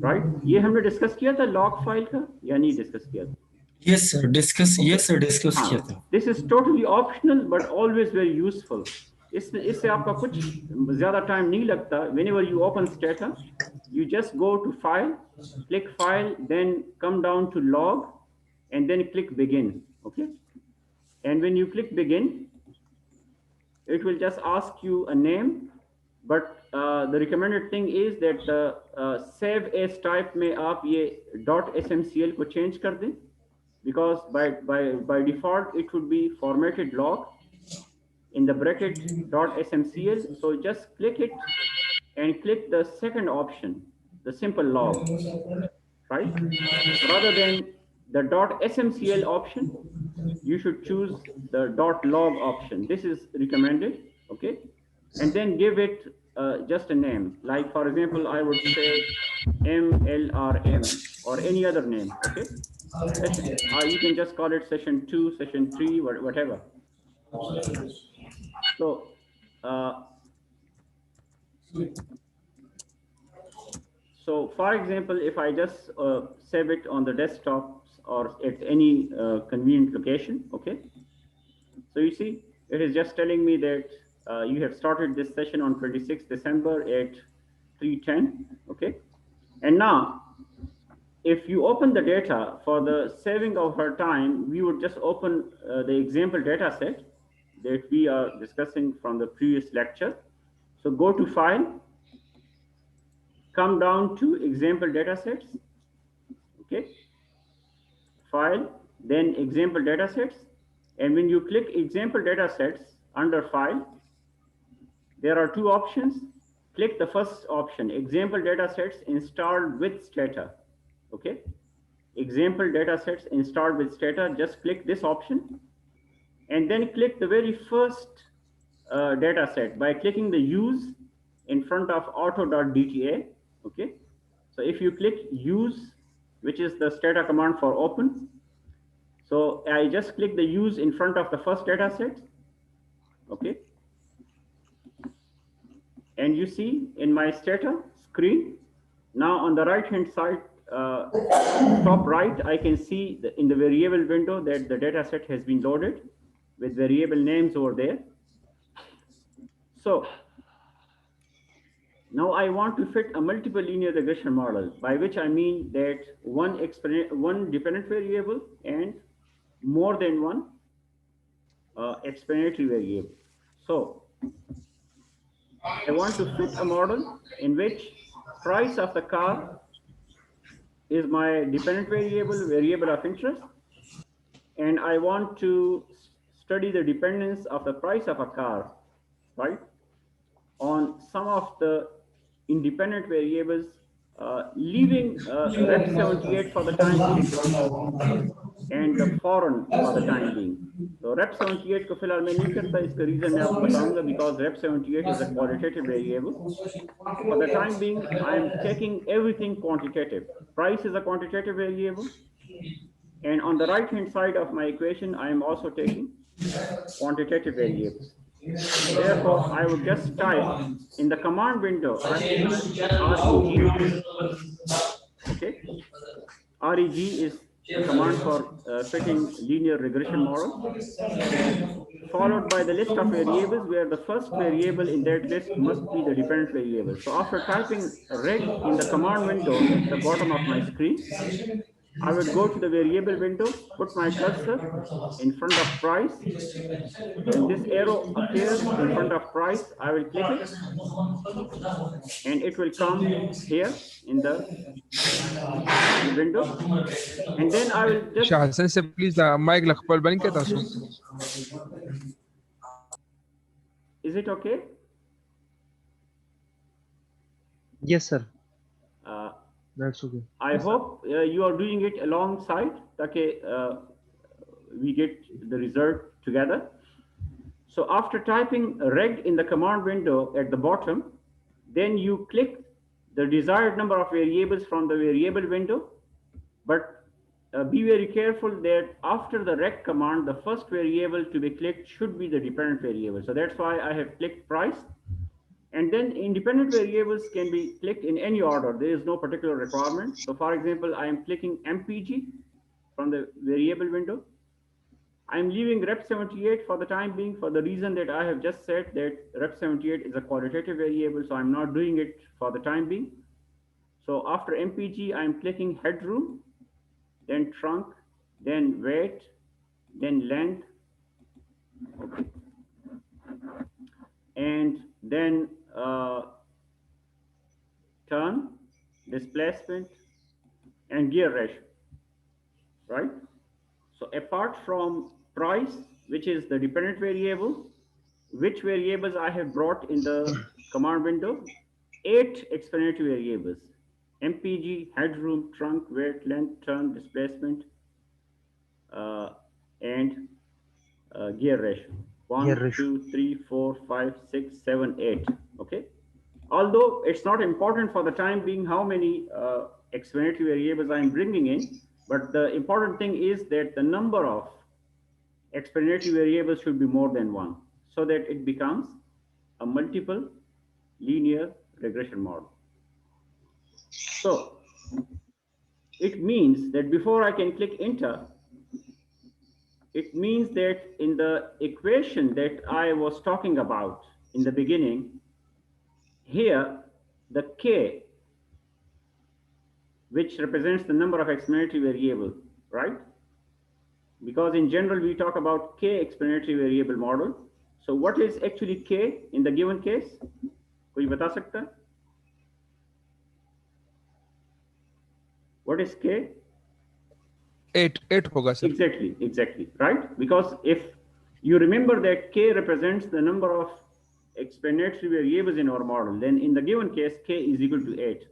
right? ये हमने discuss किया था log file का या नहीं discuss किया था? Yes, sir. Discuss हाँ, किया था. this is totally optional but always very useful. इससे आपका कुछ ज़्यादा time नहीं लगता. Whenever you open Stata, you just go to File, click File, then come down to Log, and then click Begin. Okay, and when you click Begin, it will just ask you a name. But the recommended thing is that save as type में आप ये .smcl को change कर दें, because by default it would be formatted log in the bracket .smcl. So just click it and click the second option, the simple log, right? Rather than the .smcl option, you should choose the .log option. This is recommended, okay? And then give it just a name. Like, for example, I would say MLRM or any other name, okay? You can just call it session 2, session 3, whatever. So, so for example, if I just save it on the desktop or at any convenient location, okay? So you see, it is just telling me that you have started this session on 26th December at 3:10, okay? And now, if you open the data for the saving of our time, we would just open the example data set that we are discussing from the previous lecture. So go to File, come down to Example Datasets, okay? File, then Example Datasets. And when you click Example Datasets under File, there are two options. Click the first option, Example Datasets installed with Stata, okay? Example Datasets installed with Stata, just click this option. And then click the very first dataset by clicking the use in front of auto.dta, okay? So if you click use, which is the Stata command for open, so I just click the use in front of the first dataset, okay? And you see in my Stata screen, now on the right-hand side, top right, I can see in the variable window that the dataset has been loaded with variable names over there. So now I want to fit a multiple linear regression model, by which I mean that one dependent variable and more than one explanatory variable. So I want to fit a model in which price of the car is my dependent variable of interest, and I want to study the dependence of the price of a car, right, on some of the independent variables, leaving rep 78 for the time being and the foreign for the time being. So rep 78 को फिलहाल मैं नहीं करता, इसका reason मैं आपको बताऊंगा, because rep 78 is a qualitative variable. For the time being, I am taking everything quantitative. Price is a quantitative variable, and on the right hand side of my equation, I am also taking quantitative variables. Therefore, I would just type in the command window reg, okay? Reg is the command for fitting linear regression model, followed by the list of variables where the first variable in that list must be the dependent variable. So after typing reg in the command window at the bottom of my screen, I would go to the variable window, put my cursor in front of price. When this arrow appears in front of price, I will click it, and it will come here in the window. And then I will just... Shah, sir, please, mic lakpal ban ke tasu. Is it okay? Yes, sir. That's okay. I hope you are doing it alongside, okay, we get the result together. So after typing reg in the command window at the bottom, then you click the desired number of variables from the variable window, but be very careful that after the rect command, the first variable to be clicked should be the dependent variable. So that's why I have clicked price. And then independent variables can be clicked in any order. There is no particular requirement. So for example, I am clicking MPG from the variable window. I'm leaving rep78 for the time being for the reason that I have just said that rep78 is a qualitative variable, so I'm not doing it for the time being. So after MPG, I'm clicking headroom, then trunk, then weight, then length, okay, and then turn, displacement, and gear ratio, right? So apart from price, which is the dependent variable, which variables I have brought in the command window? 8 explanatory variables: MPG, headroom, trunk, weight, length, turn, displacement, and gear ratio. Gear 1, ratio. 2, 3, 4, 5, 6, 7, 8. Okay. Although it's not important for the time being how many explanatory variables I'm bringing in, but the important thing is that the number of explanatory variables should be more than one, so that it becomes a multiple linear regression model. So it means that before I can click enter, it means that in the equation that I was talking about in the beginning, here the k, which represents the number of explanatory variable, right? Because in general we talk about k explanatory variable model. So what is actually k in the given case? कोई बता सकता है? What is k? 8 होगा sir. Exactly, right? Because if you remember that k represents the number of explanatory variables in our model, then in the given case, k is equal to 8.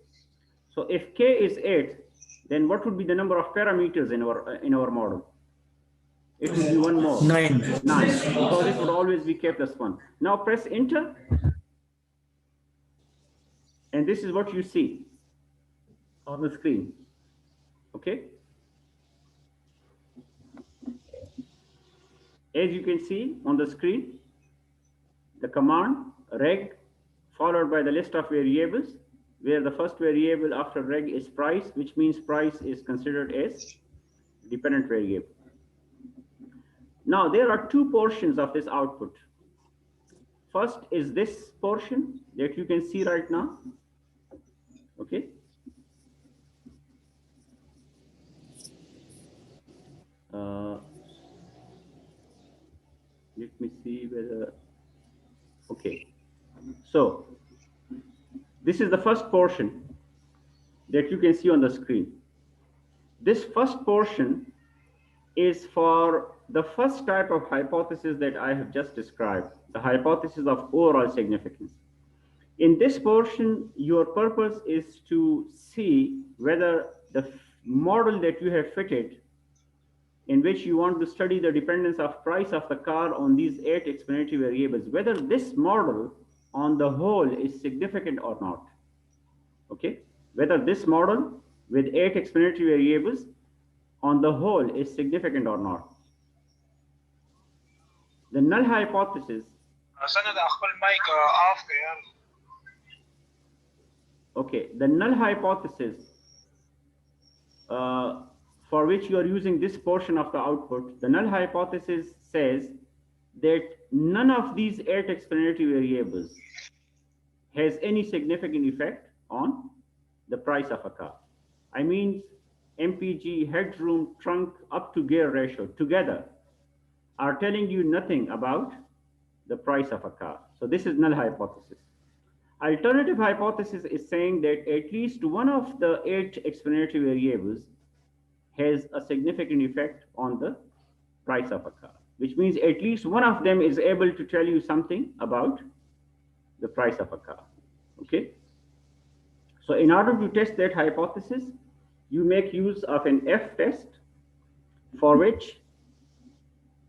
So if k is 8, then what would be the number of parameters in our model? It would be one more. 9. 9, because it would always be k plus 1. Now press enter, and this is what you see on the screen. Okay? As you can see on the screen, the command reg followed by the list of variables, where the first variable after reg is price, which means price is considered as dependent variable. Now there are two portions of this output. First is this portion that you can see right now. Okay. Let me see whether, okay. So this is the first portion that you can see on the screen. This first portion is for the first type of hypothesis that I have just described, the hypothesis of overall significance. In this portion, your purpose is to see whether the model that you have fitted, in which you want to study the dependence of price of the car on these 8 explanatory variables, whether this model on the whole is significant or not. Okay, whether this model with 8 explanatory variables on the whole is significant or not. The null hypothesis. Okay, the null hypothesis for which you are using this portion of the output, the null hypothesis says that none of these 8 explanatory variables has any significant effect on the price of a car. I mean, MPG, headroom, trunk, up to gear ratio together are telling you nothing about the price of a car. So this is null hypothesis. Alternative hypothesis is saying that at least one of the 8 explanatory variables has a significant effect on the price of a car, which means at least one of them is able to tell you something about the price of a car. Okay. So in order to test that hypothesis, you make use of an F test, for which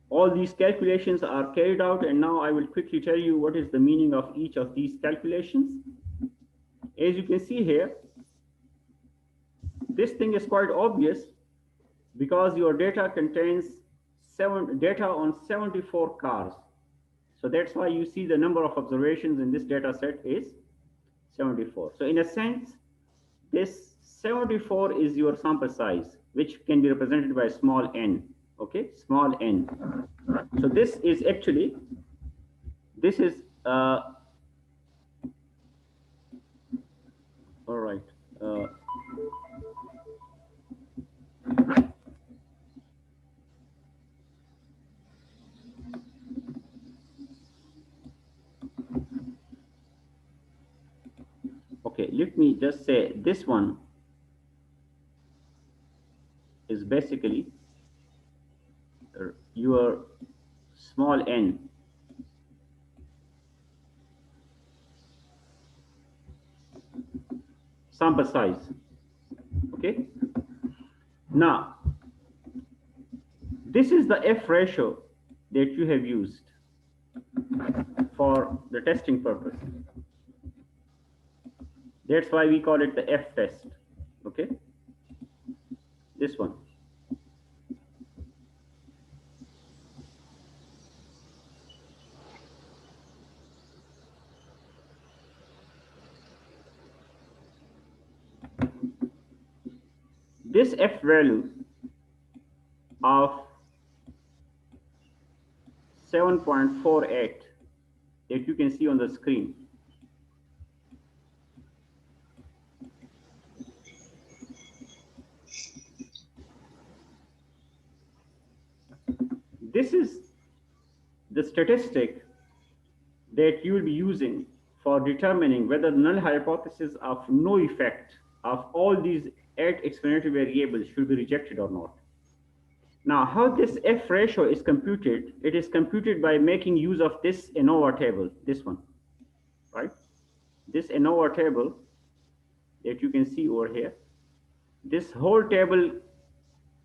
all these calculations are carried out, and now I will quickly tell you what is the meaning of each of these calculations. As you can see here, this thing is quite obvious. because your data contains data on 74 cars. So that's why you see the number of observations in this data set is 74. So in a sense, this 74 is your sample size, which can be represented by small n, okay, small n. So this is actually, this is, all right. Okay, let me just say this one is basically your small n. Sample size, okay? Now, this is the F ratio that you have used for the testing purpose. That's why we call it the F test, okay? This one. This F value of 7.48 that you can see on the screen. This is the statistic that you will be using for determining whether the null hypothesis of no effect of all these 8 explanatory variables should be rejected or not. Now, how this F ratio is computed, it is computed by making use of this Anova table, this one, right? This Anova table that you can see over here. This whole table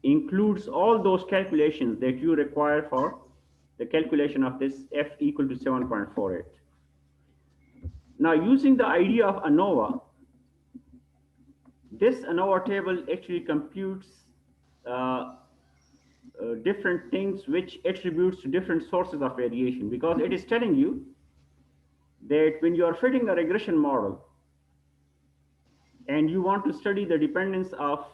includes all those calculations that you require for the calculation of this F equal to 7.48. Now, using the idea of Anova, this Anova table actually computes different things which attributes to different sources of variation, because it is telling you that when you are fitting a regression model and you want to study the dependence of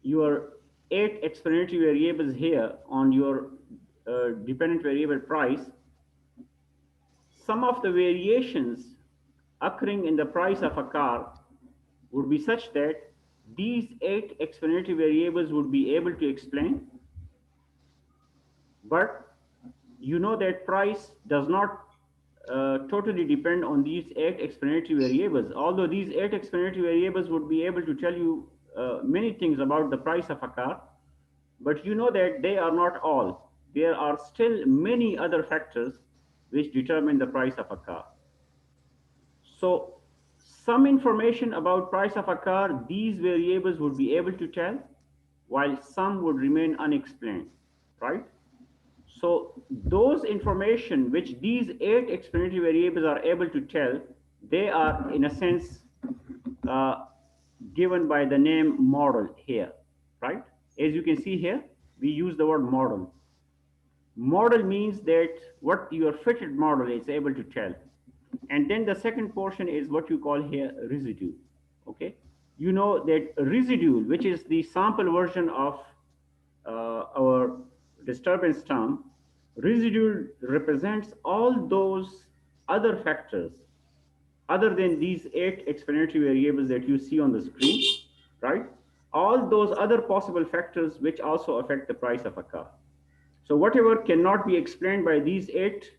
your 8 explanatory variables here on your dependent variable price, some of the variations occurring in the price of a car would be such that these 8 explanatory variables would be able to explain, but you know that price does not totally depend on these 8 explanatory variables, although these 8 explanatory variables would be able to tell you many things about the price of a car, but you know that they are not all. There are still many other factors which determine the price of a car. So some information about price of a car, these variables would be able to tell, while some would remain unexplained, right? So those information which these 8 explanatory variables are able to tell, they are in a sense given by the name model here, right? As you can see here, we use the word model. Model means that what your fitted model is able to tell. And then the second portion is what you call here residue, okay? You know that residual, which is the sample version of our disturbance term, residual represents all those other factors other than these 8 explanatory variables that you see on the screen, right? All those other possible factors which also affect the price of a car. So whatever cannot be explained by these 8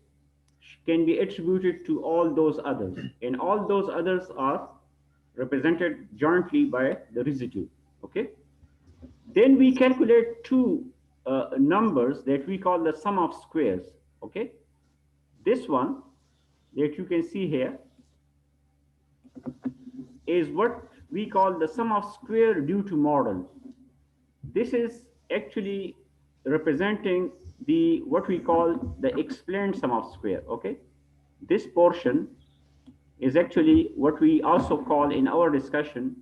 can be attributed to all those others, and all those others are represented jointly by the residue, okay? Then we calculate 2 numbers that we call the sum of squares, okay? This one that you can see here is what we call the sum of square due to model. This is actually representing the what we call the explained sum of square, okay? This portion is actually what we also call in our discussion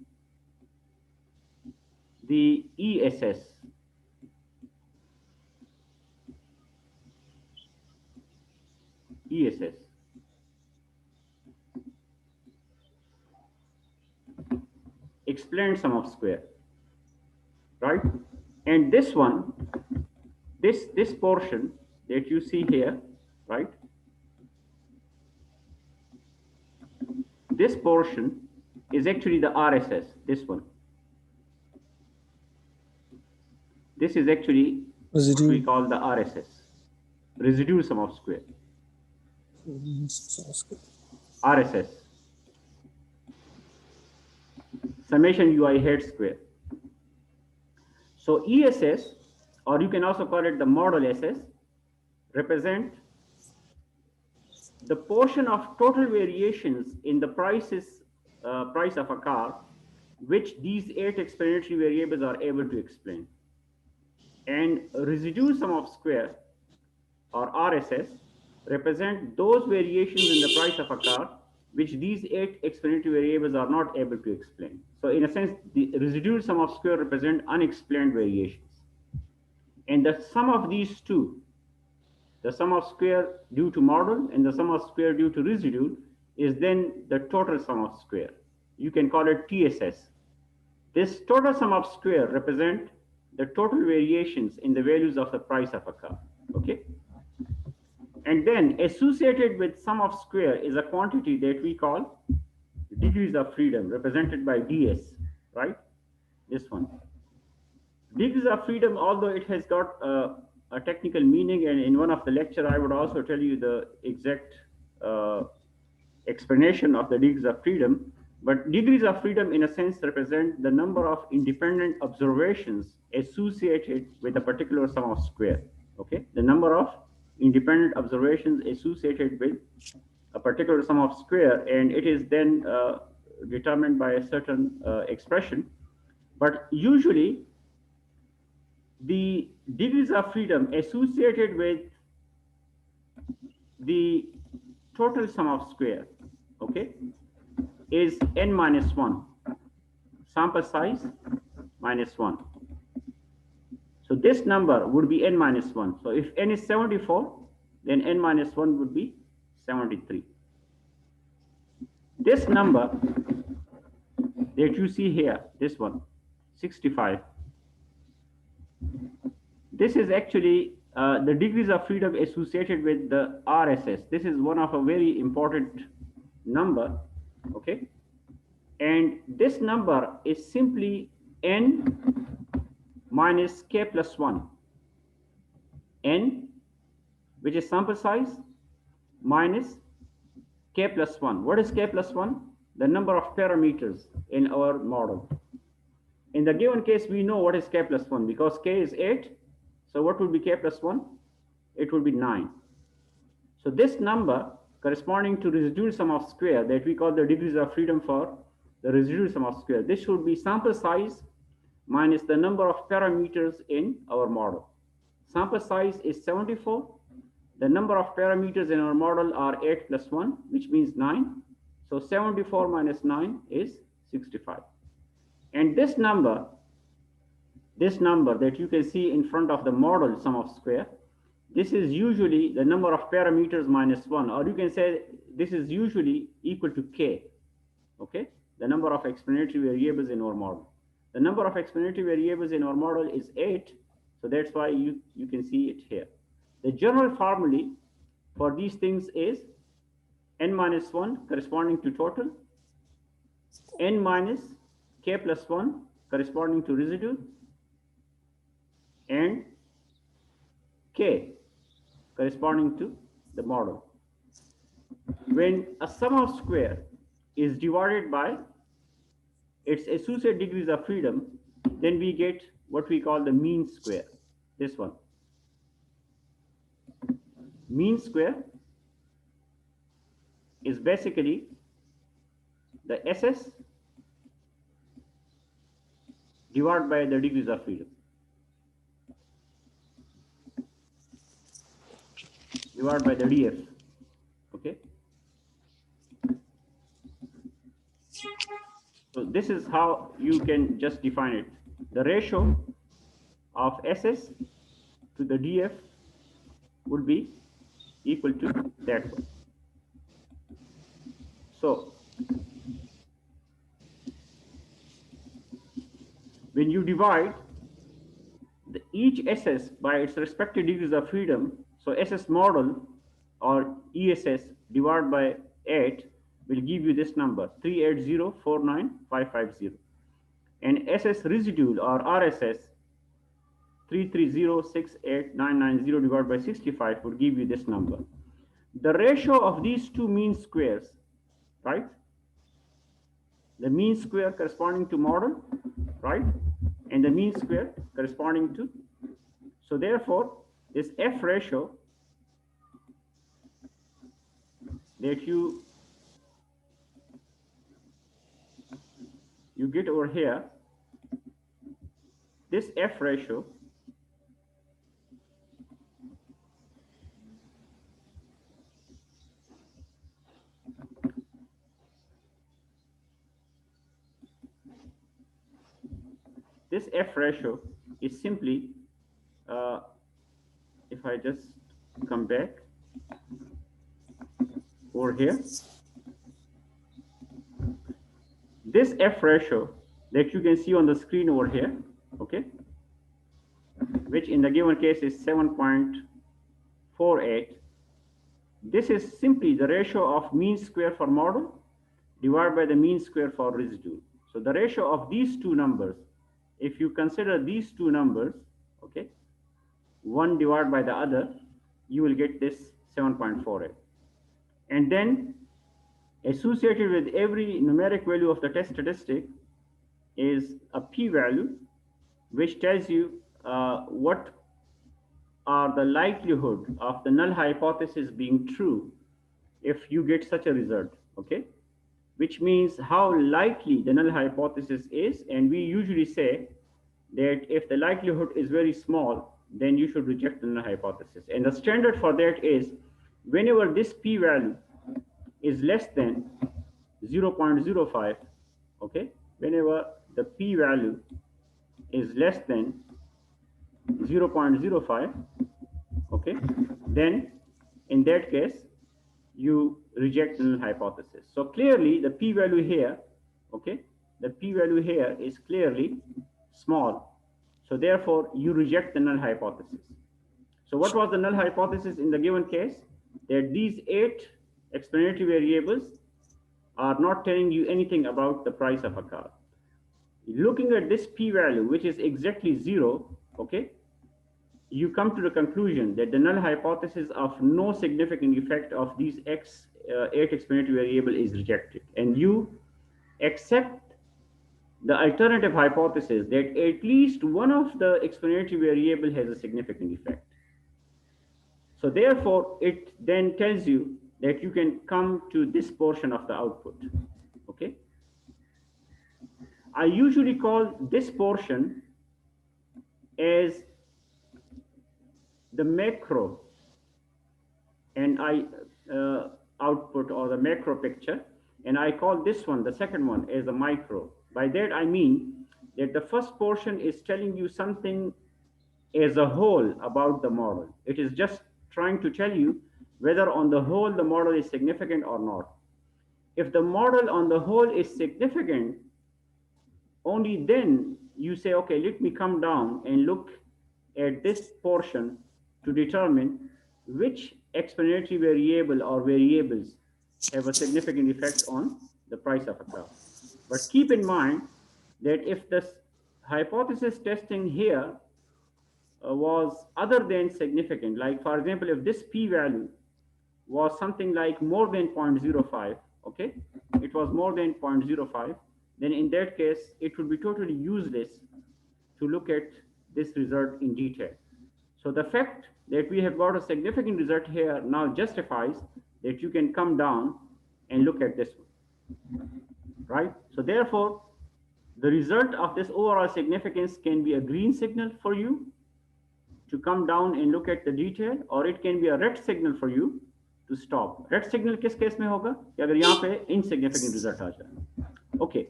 the ESS, ESS. Explained sum of square, right? And this one, this portion that you see here, right? This portion is actually the RSS, this one. This is actually what we call the RSS, residual sum of square. RSS, summation UI head square. So ESS, or you can also call it the model SS, represent the portion of total variations in the price of a car, which these 8 explanatory variables are able to explain. And residual sum of square, or RSS, represent those variations in the price of a car which these 8 explanatory variables are not able to explain. So in a sense, the residual sum of square represent unexplained variations. And the sum of these two, the sum of square due to model and the sum of square due to residual, is then the total sum of square. You can call it TSS. This total sum of square represent the total variations in the values of the price of a car, okay? And then associated with sum of square is a quantity that we call degrees of freedom, represented by DS, right? This one. Degrees of freedom, although it has got a technical meaning, and in one of the lecture I would also tell you the exact explanation of the degrees of freedom, but degrees of freedom in a sense represent the number of independent observations associated with a particular sum of square, okay? The number of independent observations associated with a particular sum of square, and it is then determined by a certain expression. But usually the degrees of freedom associated with the total sum of square, okay, is n minus 1, sample size minus 1. So this number would be n minus 1. So if n is 74, then n minus 1 would be 73. This number that you see here, this one, 65, this is actually the degrees of freedom associated with the RSS. This is one of a very important number, okay? And this number is simply n minus k plus 1. N, which is sample size, minus k plus 1. What is k plus 1? The number of parameters in our model. In the given case, we know what is k plus 1 because k is 8. So what would be k plus 1? It would be 9. So this number corresponding to residual sum of square that we call the degrees of freedom for the residual sum of square, this should be sample size minus the number of parameters in our model. Sample size is 74. The number of parameters in our model are 8 plus 1, which means 9. So 74 minus 9 is 65. And this number that you can see in front of the model sum of square, this is usually the number of parameters minus 1, or you can say this is usually equal to k, okay? The number of explanatory variables in our model. The number of explanatory variables in our model is 8, so that's why you can see it here. The general formula for these things is n minus 1 corresponding to total, n minus k plus 1 corresponding to residual, and k corresponding to the model. When a sum of square is divided by its associated degrees of freedom, then we get what we call the mean square, this one. Mean square is basically the SS divided by the degrees of freedom. Divided by the DF, okay? So this is how you can just define it. The ratio of SS to the DF would be equal to that one. So when you divide each SS by its respective degrees of freedom, so SS model or ESS divided by 8 will give you this number 380,49550, and SS residual or RSS 330,68990 divided by 65 would give you this number. The ratio of these two mean squares, right? The mean square corresponding to model, right? And the mean square corresponding to, so therefore this F ratio that you get over here, this F ratio is simply, if I just come back over here, this F ratio that you can see on the screen over here, okay, which in the given case is 7.48. This is simply the ratio of mean square for model divided by the mean square for residual. So the ratio of these two numbers, if you consider these two numbers, okay, one divided by the other, you will get this 7.48. And then associated with every numeric value of the test statistic is a p-value, which tells you what are the likelihood of the null hypothesis being true if you get such a result, okay? Which means how likely the null hypothesis is, and we usually say that if the likelihood is very small, then you should reject the null hypothesis. And the standard for that is whenever this p-value is less than 0.05, okay, whenever the p-value is less than 0.05, okay, then in that case you reject the null hypothesis. So clearly the p-value here, okay, the p-value here is clearly small, so therefore you reject the null hypothesis. So what was the null hypothesis in the given case? That these 8 explanatory variables are not telling you anything about the price of a car. Looking at this p-value, which is exactly 0, okay, you come to the conclusion that the null hypothesis of no significant effect of these 8 explanatory variable is rejected, and you accept the alternative hypothesis that at least one of the explanatory variable has a significant effect. So therefore it then tells you that you can come to this portion of the output, okay? I usually call this portion as the macro and output, or the macro picture, and I call this one, the second one, as the micro. By that I mean that the first portion is telling you something as a whole about the model. It is just trying to tell you whether on the whole the model is significant or not. If the model on the whole is significant, only then you say, okay, let me come down and look at this portion to determine which explanatory variable or variables have a significant effect on the price of a car. But keep in mind that if this hypothesis testing here was other than significant, like for example, if this p-value was something like more than 0.05, okay, it was more than 0.05, then in that case it would be totally useless to look at this result in detail. So the fact that we have got a significant result here now justifies that you can come down and look at this one, right? So therefore the result of this overall significance can be a green signal for you to come down and look at the detail, or it can be a red signal for you to stop. Red signal किस case में होगा कि अगर यहाँ पे insignificant result आ जाए. Okay,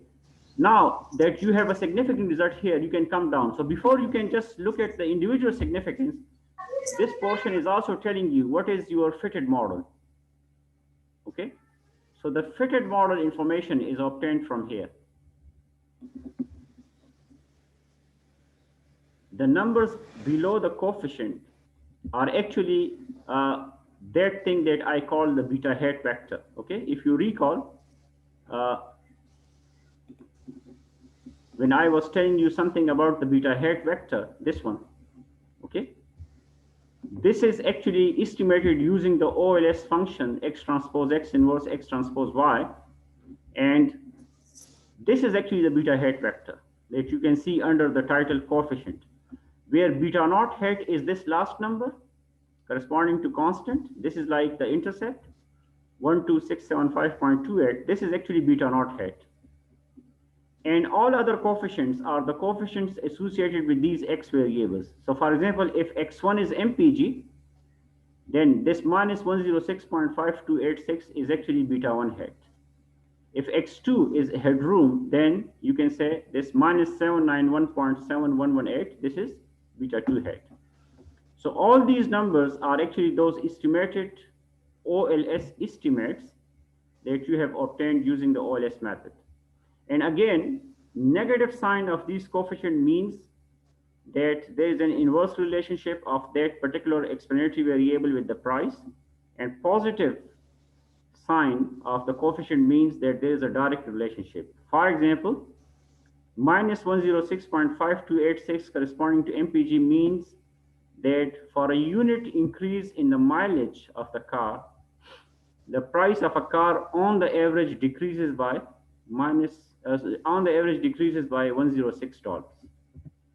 now that you have a significant result here, you can come down. So before you can just look at the individual significance, this portion is also telling you what is your fitted model. Okay, so the fitted model information is obtained from here. The numbers below the coefficient are actually that thing that I call the beta hat vector. Okay, if you recall, when I was telling you something about the beta hat vector, this one, okay, this is actually estimated using the OLS function x transpose x inverse x transpose y, and this is actually the beta hat vector that you can see under the title coefficient, where beta naught hat is this last number corresponding to constant. This is like the intercept 12675.28. This is actually beta naught hat. And all other coefficients are the coefficients associated with these x variables. So for example, if x1 is MPG, then this minus 106.5286 is actually beta 1 hat. If x2 is headroom, then you can say this minus 791.7118, this is beta 2 hat. So all these numbers are actually those estimated OLS estimates that you have obtained using the OLS method. And again, negative sign of these coefficient means that there is an inverse relationship of that particular explanatory variable with the price, and positive sign of the coefficient means that there is a direct relationship. For example, minus 106.5286 corresponding to MPG means that for a unit increase in the mileage of the car, the price of a car on the average decreases by $106.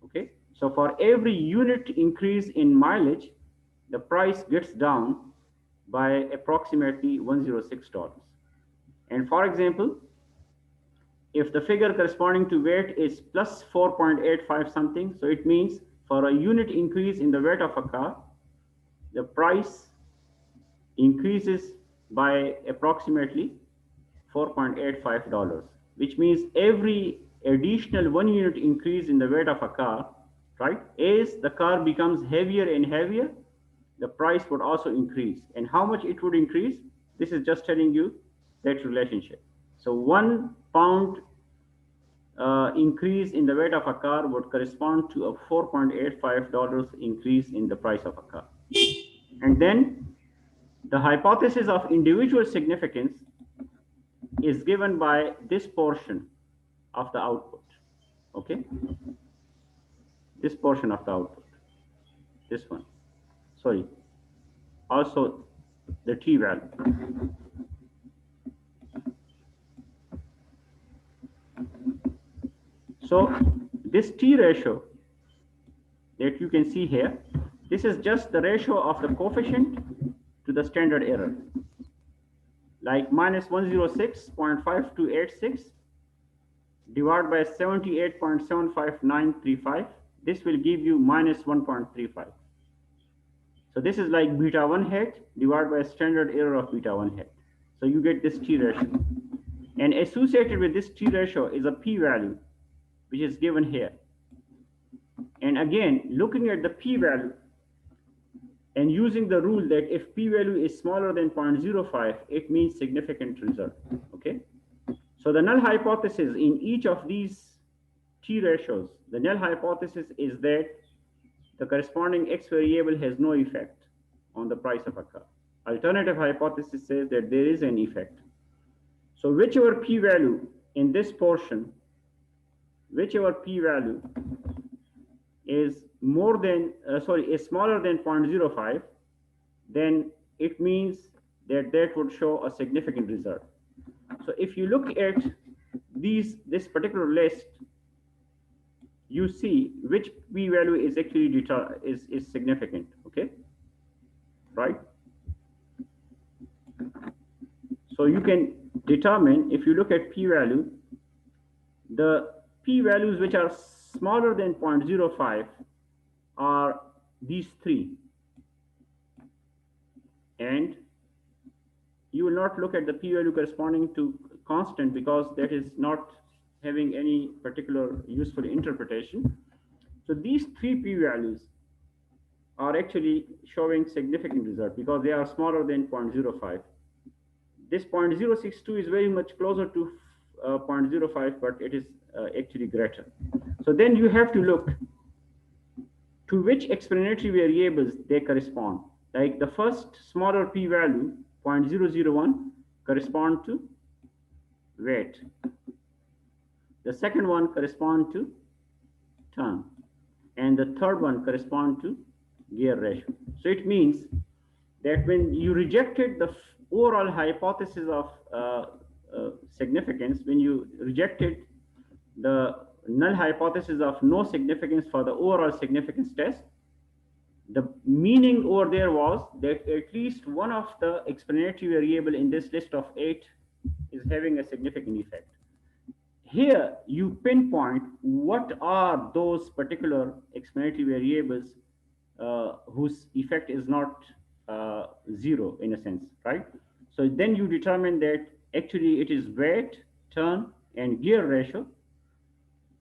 Okay, so for every unit increase in mileage, the price gets down by approximately $106. And for example, if the figure corresponding to weight is plus 4.85 something, so it means for a unit increase in the weight of a car, the price increases by approximately $4.85, which means every additional 1 unit increase in the weight of a car, right? As the car becomes heavier and heavier, the price would also increase. And how much it would increase? This is just telling you that relationship. So 1 pound increase in the weight of a car would correspond to a $4.85 increase in the price of a car. And then the hypothesis of individual significance is given by this portion of the output. Okay, this portion of the output, this one, sorry, also the t value. So this t ratio that you can see here, this is just the ratio of the coefficient to the standard error, like minus 106.5286 divided by 78.75935. This will give you minus 1.35. So this is like beta 1 hat divided by a standard error of beta 1 hat. So you get this t ratio. And associated with this t ratio is a p-value, which is given here. And again, looking at the p-value and using the rule that if p-value is smaller than 0.05, it means significant result. Okay. So the null hypothesis in each of these t ratios, the null hypothesis is that the corresponding x variable has no effect on the price of a car. Alternative hypothesis says that there is an effect. So whichever p-value in this portion, whichever p-value is more than, is smaller than 0.05, then it means that that would show a significant result. So if you look at this particular list, you see which p-value is actually is significant. Okay, right? So you can determine, if you look at p-value, the p-values which are smaller than 0.05 are these three. And you will not look at the p-value corresponding to constant because that is not having any particular useful interpretation. So these three p-values are actually showing significant result because they are smaller than 0.05. This 0.062 is very much closer to 0.05, but it is actually greater. So then you have to look to which explanatory variables they correspond. Like the first smaller p-value, 0.001, correspond to weight. The second one correspond to turn. And the third one correspond to gear ratio. So it means that when you rejected the overall hypothesis of significance, when you rejected the null hypothesis of no significance for the overall significance test, the meaning over there was that at least one of the explanatory variable in this list of 8 is having a significant effect. Here you pinpoint what are those particular explanatory variables whose effect is not zero in a sense, right? So then you determine that actually it is weight, turn, and gear ratio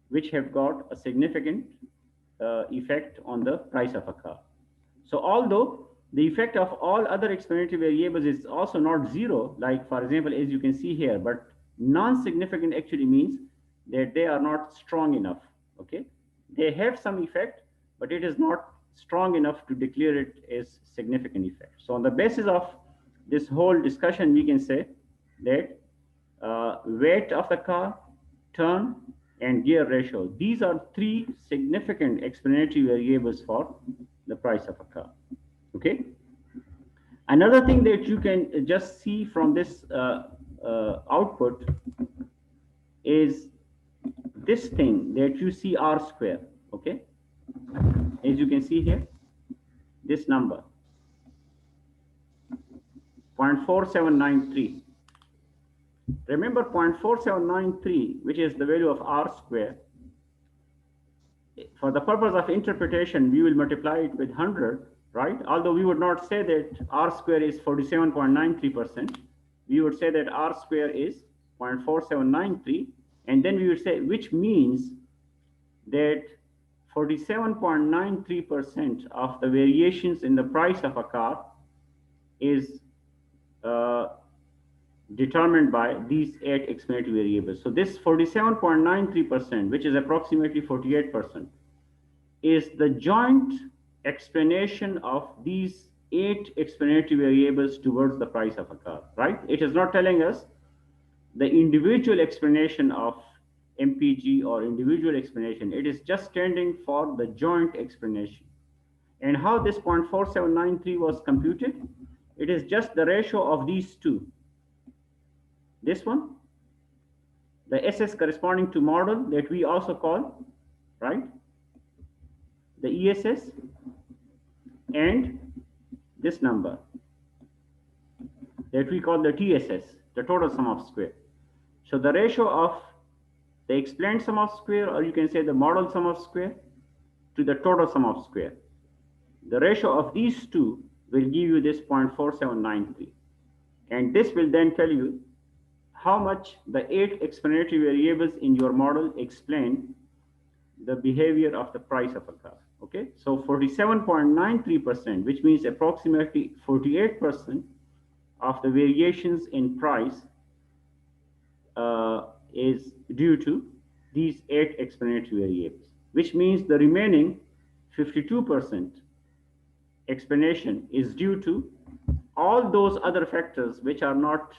which have got a significant effect on the price of a car. So although the effect of all other explanatory variables is also not zero, like for example, as you can see here, but non-significant actually means that they are not strong enough, okay? They have some effect, but it is not strong enough to declare it as significant effect. So on the basis of this whole discussion, we can say that weight of the car, turn, and gear ratio, these are 3 significant explanatory variables for the price of a car, okay? Another thing that you can just see from this output is this thing that you see R square, okay? As you can see here, this number, 0.4793. Remember 0.4793, which is the value of R square. For the purpose of interpretation, we will multiply it with 100, right? Although we would not say that R square is 47.93%, we would say that R square is 0.4793, and then we would say, which means that 47.93% of the variations in the price of a car is determined by these 8 explanatory variables. So this 47.93%, which is approximately 48%, is the joint explanation of these 8 explanatory variables towards the price of a car, right? It is not telling us the individual explanation of MPG or individual explanation. It is just standing for the joint explanation. And how this 0.4793 was computed? It is just the ratio of these two. This one, the SS corresponding to model that we also call, right? The ESS, and this number that we call the TSS, the total sum of square. So the ratio of the explained sum of square, or you can say the model sum of square, to the total sum of square. The ratio of these two will give you this 0.4793. And this will then tell you how much the 8 explanatory variables in your model explain the behavior of the price of a car, okay? So 47.93%, which means approximately 48% of the variations in price is due to these 8 explanatory variables, which means the remaining 52% explanation is due to all those other factors which are not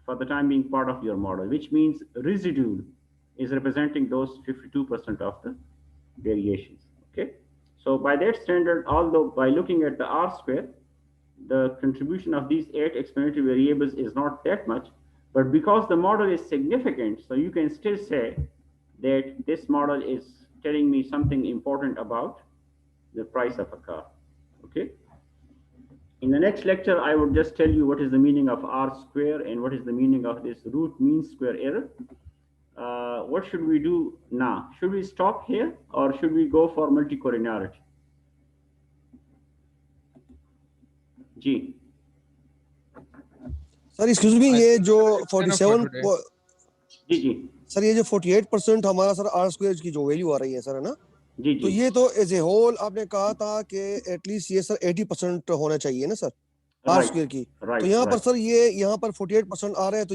for the time being part of your model, which means residual is representing those 52% of the variations, okay? So by that standard, although by looking at the R square, the contribution of these 8 explanatory variables is not that much, but because the model is significant, so you can still say that this model is telling me something important about the price of a car, okay? In the next lecture, I would just tell you what is the meaning of R square and what is the meaning of this root mean square error. What should we do now? Should we stop here or should we go for multicollinearity? G. Sir excuse me ये जो 47 जी जी sir ये जो 48% हमारा sir are square की जो value आ रही है sir है ना जी तो जी ये तो एज ए होल आपने कहा था कि एटलीस्ट ये सर 80% होना चाहिए ना सर आर राइट स्क्वायर की। तो राइट यहाँ पर राइट सर ये यहाँ पर 48% आ रहा है, तो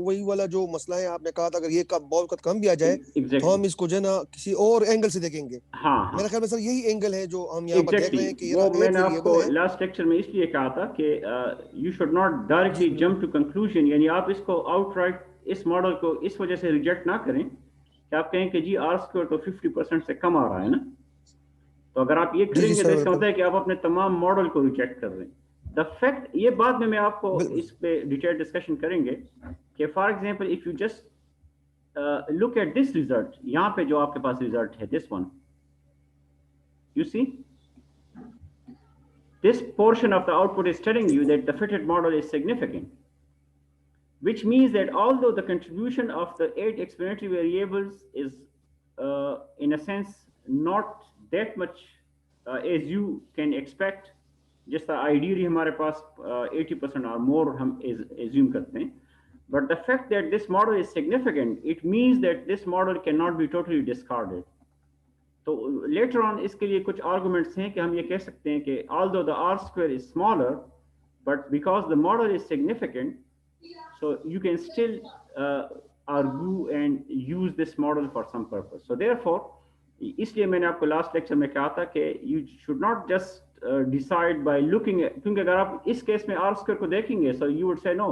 वही वाला जो मसला है आपने कहा था अगर ये बहुत कम भी आ जाए तो एग्जैक्टली हम इसको जो है ना किसी और एंगल से देखेंगे। हाँ हाँ मेरे ख्याल में सर यही एंगल है जो हम यहाँ पर देख रहे हैं कि ये वो ना एक मैंने आपको वेरिएबल है। लास्ट लेक्चर में इसलिए कहा था कि यू शुड नॉट डायरेक्टली जी जंप टू कंक्लूजन, यानी आप इसको आउटराइट इस मॉडल को इस वजह से रिजेक्ट ना करें कि आप कहें कि जी आर स्क्वायर तो 50% से कम आ रहा है ना। तो अगर आप ये जी करेंगे तो सर इसका बिल्कुल मतलब है कि आप अपने तमाम मॉडल को रिजेक्ट कर रहे हैं। द फैक्ट, ये बाद में मैं आपको बिल्कुल इस पे डिटेल डिस्कशन करेंगे कि for example if you just look at this result, यहाँ पे जो आपके पास रिजल्ट है, this one, you see this portion of the output is telling you that the fitted model is significant, which means that although the contribution of the 8 explanatory variables is in a sense not that much as you can expect, just ideally हमारे पास 80% or more हम assume करते हैं, but the fact that this model is significant, it means that this model cannot be totally discarded. तो later on इसके लिए कुछ arguments हैं कि हम ये कह सकते हैं कि although the r square is smaller, but because the model is significant, so you can still argue and use this model for some purpose. So therefore, इसलिए मैंने आपको लास्ट लेक्चर में कहा था कि you should not just decide by looking at, क्योंकि अगर आप इस केस में r square को देखेंगे, so you would say no,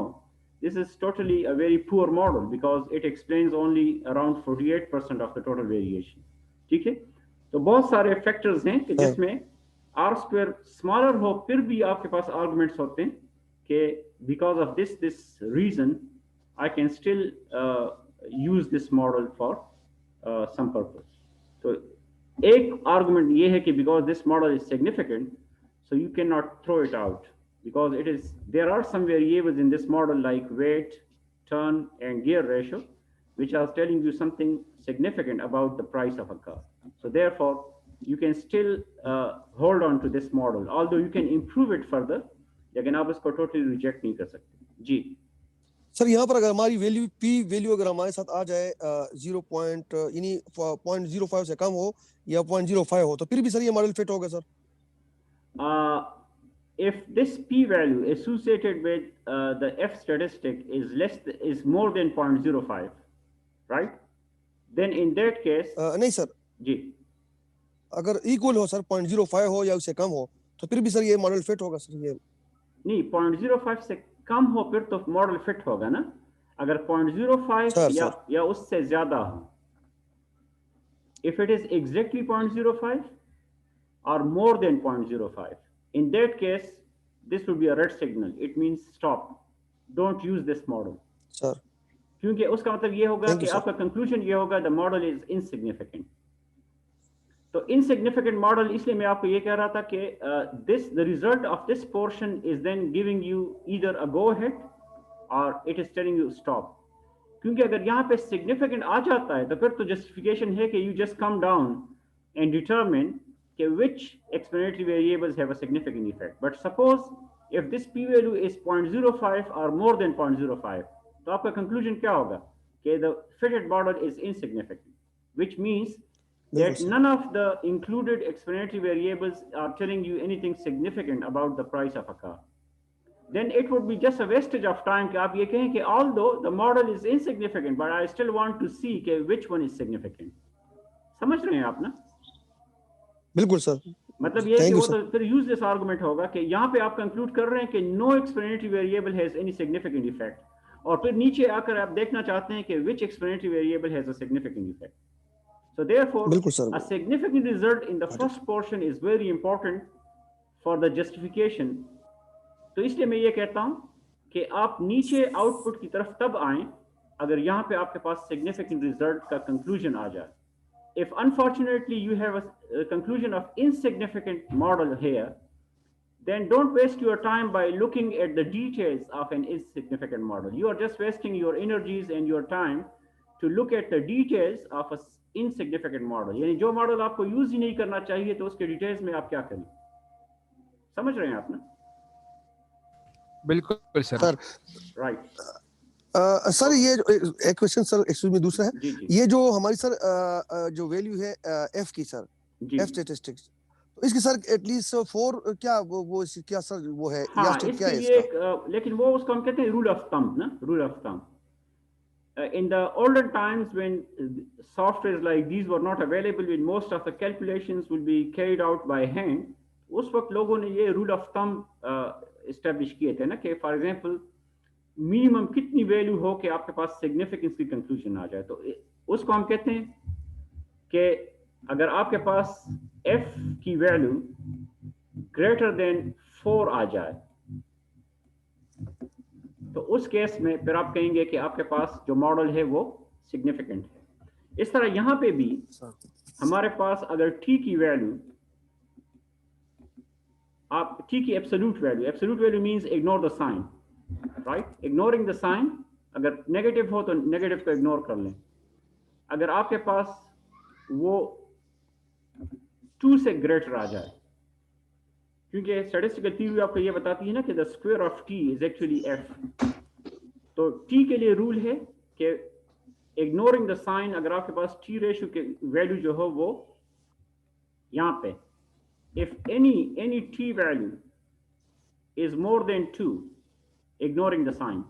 this is totally a very poor model because it explains only around 48% of the total variation. ठीक है, तो बहुत सारे फैक्टर्स हैं कि जिसमें आर स्क्वायर स्मॉलर हो फिर भी आपके पास आर्गुमेंट्स होते हैं कि because of this reason I can still use this model for some purpose. तो एक आर्गुमेंट ये है कि because this model is significant, so you can not throw it out because it is, there are some variables in this model like weight, turn and gear ratio which are telling you something significant about the price of a car. So therefore you can still hold on to this model, although you can improve it further, लेकिन आप इसको totally reject नहीं कर सकते। जी sir यहाँ पर अगर हमारी वैल्यू पी वैल्यू अगर हमारे साथ आ जाए 0 पॉइंट यानी 0.05 से कम हो या 0.05 हो तो फिर भी सर ये मॉडल फिट होगा sir. if this p value associated with the f statistic is more than 0.05, right, then in that case नहीं सर, जी अगर इक्वल हो सर 0.05 हो या उससे कम हो तो फिर भी सर ये मॉडल फिट होगा सर। ये नहीं 0.05 से कम हो फिर तो मॉडल फिट होगा ना, अगर 0.05 या उससे ज्यादा हो, if it is exactly 0.05 or more than 0.05, in that case this would be a red signal, it means stop, don't use this model sir, क्योंकि उसका मतलब ये होगा कि आपका कंक्लूजन ये होगा the model is insignificant। तो insignificant model इसलिए मैं आपको ये कह रहा था कि the result of this portion is then giving you either a go ahead or it is telling you stop, क्योंकि अगर यहाँ पे significant आ जाता है तो फिर तो justification है कि you just come down and determine which explanatory variables have a significant effect. But suppose if this p value is 0.05 or more than 0.05, तो आपका conclusion क्या होगा कि the fitted model is insignificant, which means that none of the included explanatory variables are telling you anything significant about the price of a car. Then it would be just a wastage of time कि आप ये कहें कि although the model is insignificant, but I still want to see which one is significant. समझ रहे हैं आप ना? बिल्कुल सर, मतलब ये कि वो तो फिर यूजलेस आर्गुमेंट होगा कि यहाँ पे आप कंक्लूड कर रहे हैं कि no explanatory variable has any significant effect, और फिर नीचे आकर आप देखना चाहते हैं कि which explanatory variable has a significant effect. So therefore a significant result in the first portion is very important for the justification. तो इसलिए मैं ये कहता हूँ कि आप नीचे आउटपुट की तरफ तब आएं अगर यहाँ पे आपके पास सिग्निफिकेंट रिजल्ट का कंक्लूजन आ जाए। If unfortunately you have a conclusion of insignificant model here, then don't waste your time by looking at the details of an insignificant model. You are just wasting your energies and your time to look at the details of an insignificant model. यानी जो model आपको use ही नहीं करना चाहिए तो उसके details में आप क्या करें? समझ रहे हैं आप ना? बिल्कुल सर, राइट। सर ये एक क्वेश्चन सर एक्चुअली में दूसरा है, जी जी। ये जो हमारी सर जो वैल्यू है एफ की सर, जी F statistics. तो इसकी सर एटलीस्ट 4 क्या वो क्या सर वो है हाँ, यार्डस्टिक क्या इसके है लिए इसका? लेकिन वो उसको हम कहते हैं रूल ऑफ थंब ना, rule of thumb. In the older times when softwares like these were not available, when most of the calculations will be carried out by hand, उस वक्त लोगों ने ये रूल ऑफ थंब एस्टेब्लिश किए थे ना कि फॉर एग्जांपल मिनिमम कितनी वैल्यू हो कि आपके पास सिग्निफिकेंस की कंक्लूजन आ जाए. तो उसको हम कहते हैं कि अगर आपके पास f की वैल्यू ग्रेटर देन 4 आ जाए तो उस केस में फिर आप कहेंगे कि आपके पास जो मॉडल है वो सिग्निफिकेंट है. इस तरह यहां पे भी हमारे पास अगर t की वैल्यू, आप t की absolute value means ignore the sign, right, ignoring the sign. अगर नेगेटिव हो तो नेगेटिव को इग्नोर कर लें. अगर आपके पास वो 2 से ग्रेटर आ जाए, क्योंकि स्टैटिस्टिकल थ्योरी आपको ये बताती है ना कि the square of t is actually f. तो t के लिए रूल है कि इग्नोरिंग द साइन, अगर आपके पास t रेशियो के वैल्यू जो हो वो यहाँ पे, if any t value is more than 2 ignoring the sign,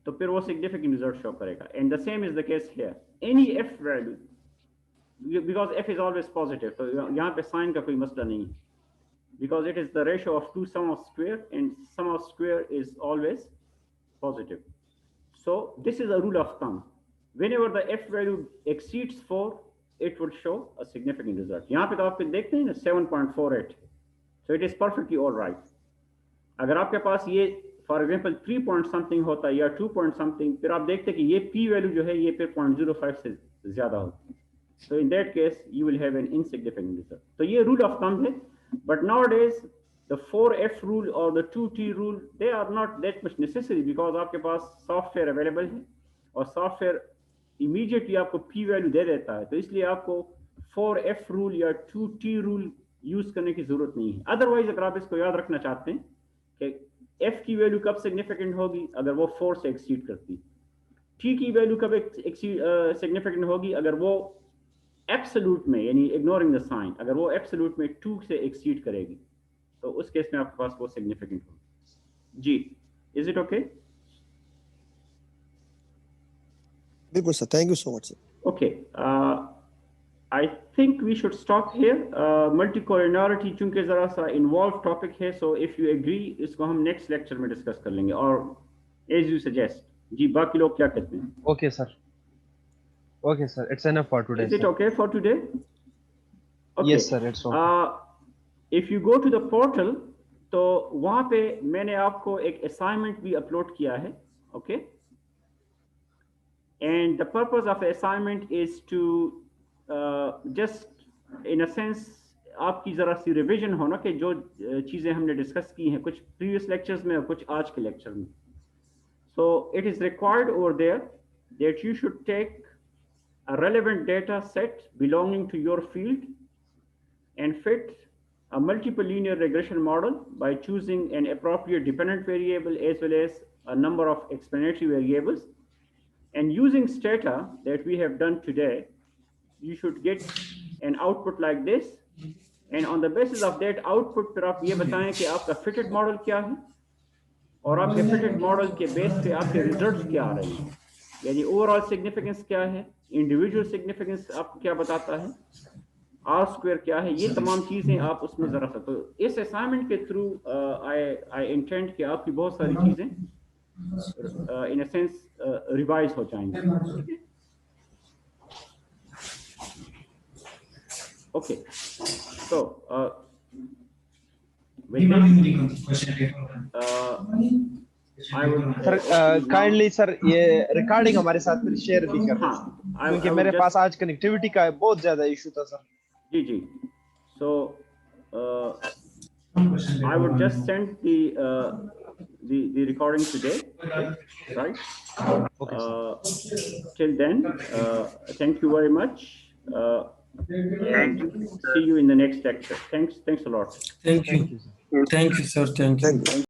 तो फिर वो सिग्निफिकेंट रिजल्ट शो करेगा. And the same is the case here. Any f value, because f is always positive, तो यहाँ पे साइन का कोई मसला नहीं है, because it is the ratio of 2 sum of square, and sum of square is always positive. So this is a rule of thumb. Whenever the f value exceeds 4, it will show a significant result. यहाँ पे तो आप देखते हैं ना 7.48. So it is perfectly all right. अगर आपके पास ये for example 3 point something होता है या 2 point something, फिर आप देखते हैं कि ये p value जो है ये फिर 0.05 से ज़्यादा होती है. So in that case you will have an insignificant result. तो ये rule of thumb है. But nowadays, the 4F rule or the 2T rule, they are not that much necessary because आपके पास सॉफ्टवेयर अवेलेबल है और software immediately आपको P value दे देता है. तो इसलिए आपको 4F रूल या 2T रूल यूज करने की जरूरत नहीं है. अदरवाइज अगर आप इसको याद रखना चाहते हैं कि F की वैल्यू कब सिग्निफिकेंट होगी, अगर वो 4 से एक्सीड करती. T की वैल्यू कब सिग्निफिकेंट होगी, अगर वो एब्सोल्यूट में, यानी इग्नोरिंग द साइन, अगर वो एब्सोल्यूट में 2 से एक्सीड करेगी तो उस केस में आपके पास वो सिग्निफिकेंट होगी. जी, इज इट ओके? बिल्कुल sir, thank you so much sir. Okay, I think we should stop here. Multicollinearity चूंकि जरा सा इन्वॉल्व टॉपिक है, सो इफ यू एग्री इसको हम नेक्स्ट लेक्चर में डिस्कस कर लेंगे, और एज यू सजेस्ट. जी, बाकी लोग क्या कहते हैं? Okay, sir. Okay, sir. It's enough for today. Is it sir. okay for today? Okay. Yes, sir. It's okay. If you go to the portal, तो वहाँ पे मैंने आपको एक assignment भी upload किया है, okay? And the purpose of the assignment is to just, in a sense, आपकी जरा सी revision हो ना कि जो चीजें हमने discuss की हैं कुछ previous lectures में और कुछ आज के lecture में. So it is required over there that you should take a relevant data set belonging to your field and fit a multiple linear regression model by choosing an appropriate dependent variable as well as a number of explanatory variables. And using stata that we have done today, you should get an output like this. And on the basis of that output, फिर आप ये बताएं कि आपका fitted model क्या है और आपके fitted model के बेस पे आपके results क्या आ रहे हैं, यानी overall significance क्या है, इंडिविजुअल सिग्निफिकेंस आपको क्या बताता है, आर स्क्वायर क्या है, ये तमाम चीजें आप उसमें जरा सा. तो इस असाइनमेंट के थ्रू आई इंटेंड कि आपकी बहुत सारी चीजें इन अ सेंस रिवाइज हो जाएंगी. Okay, so sir kindly sir ये रिकॉर्डिंग हमारे साथ फिर शेयर भी कर दें, क्योंकि मेरे पास आज कनेक्टिविटी का बहुत ज्यादा इशू था सर. जी जी. So I would just send the recording today, right? Okay, Till then, thank you very much. And see you in the next lecture. Thanks a lot. Thank you. Thank you, sir. Thank you.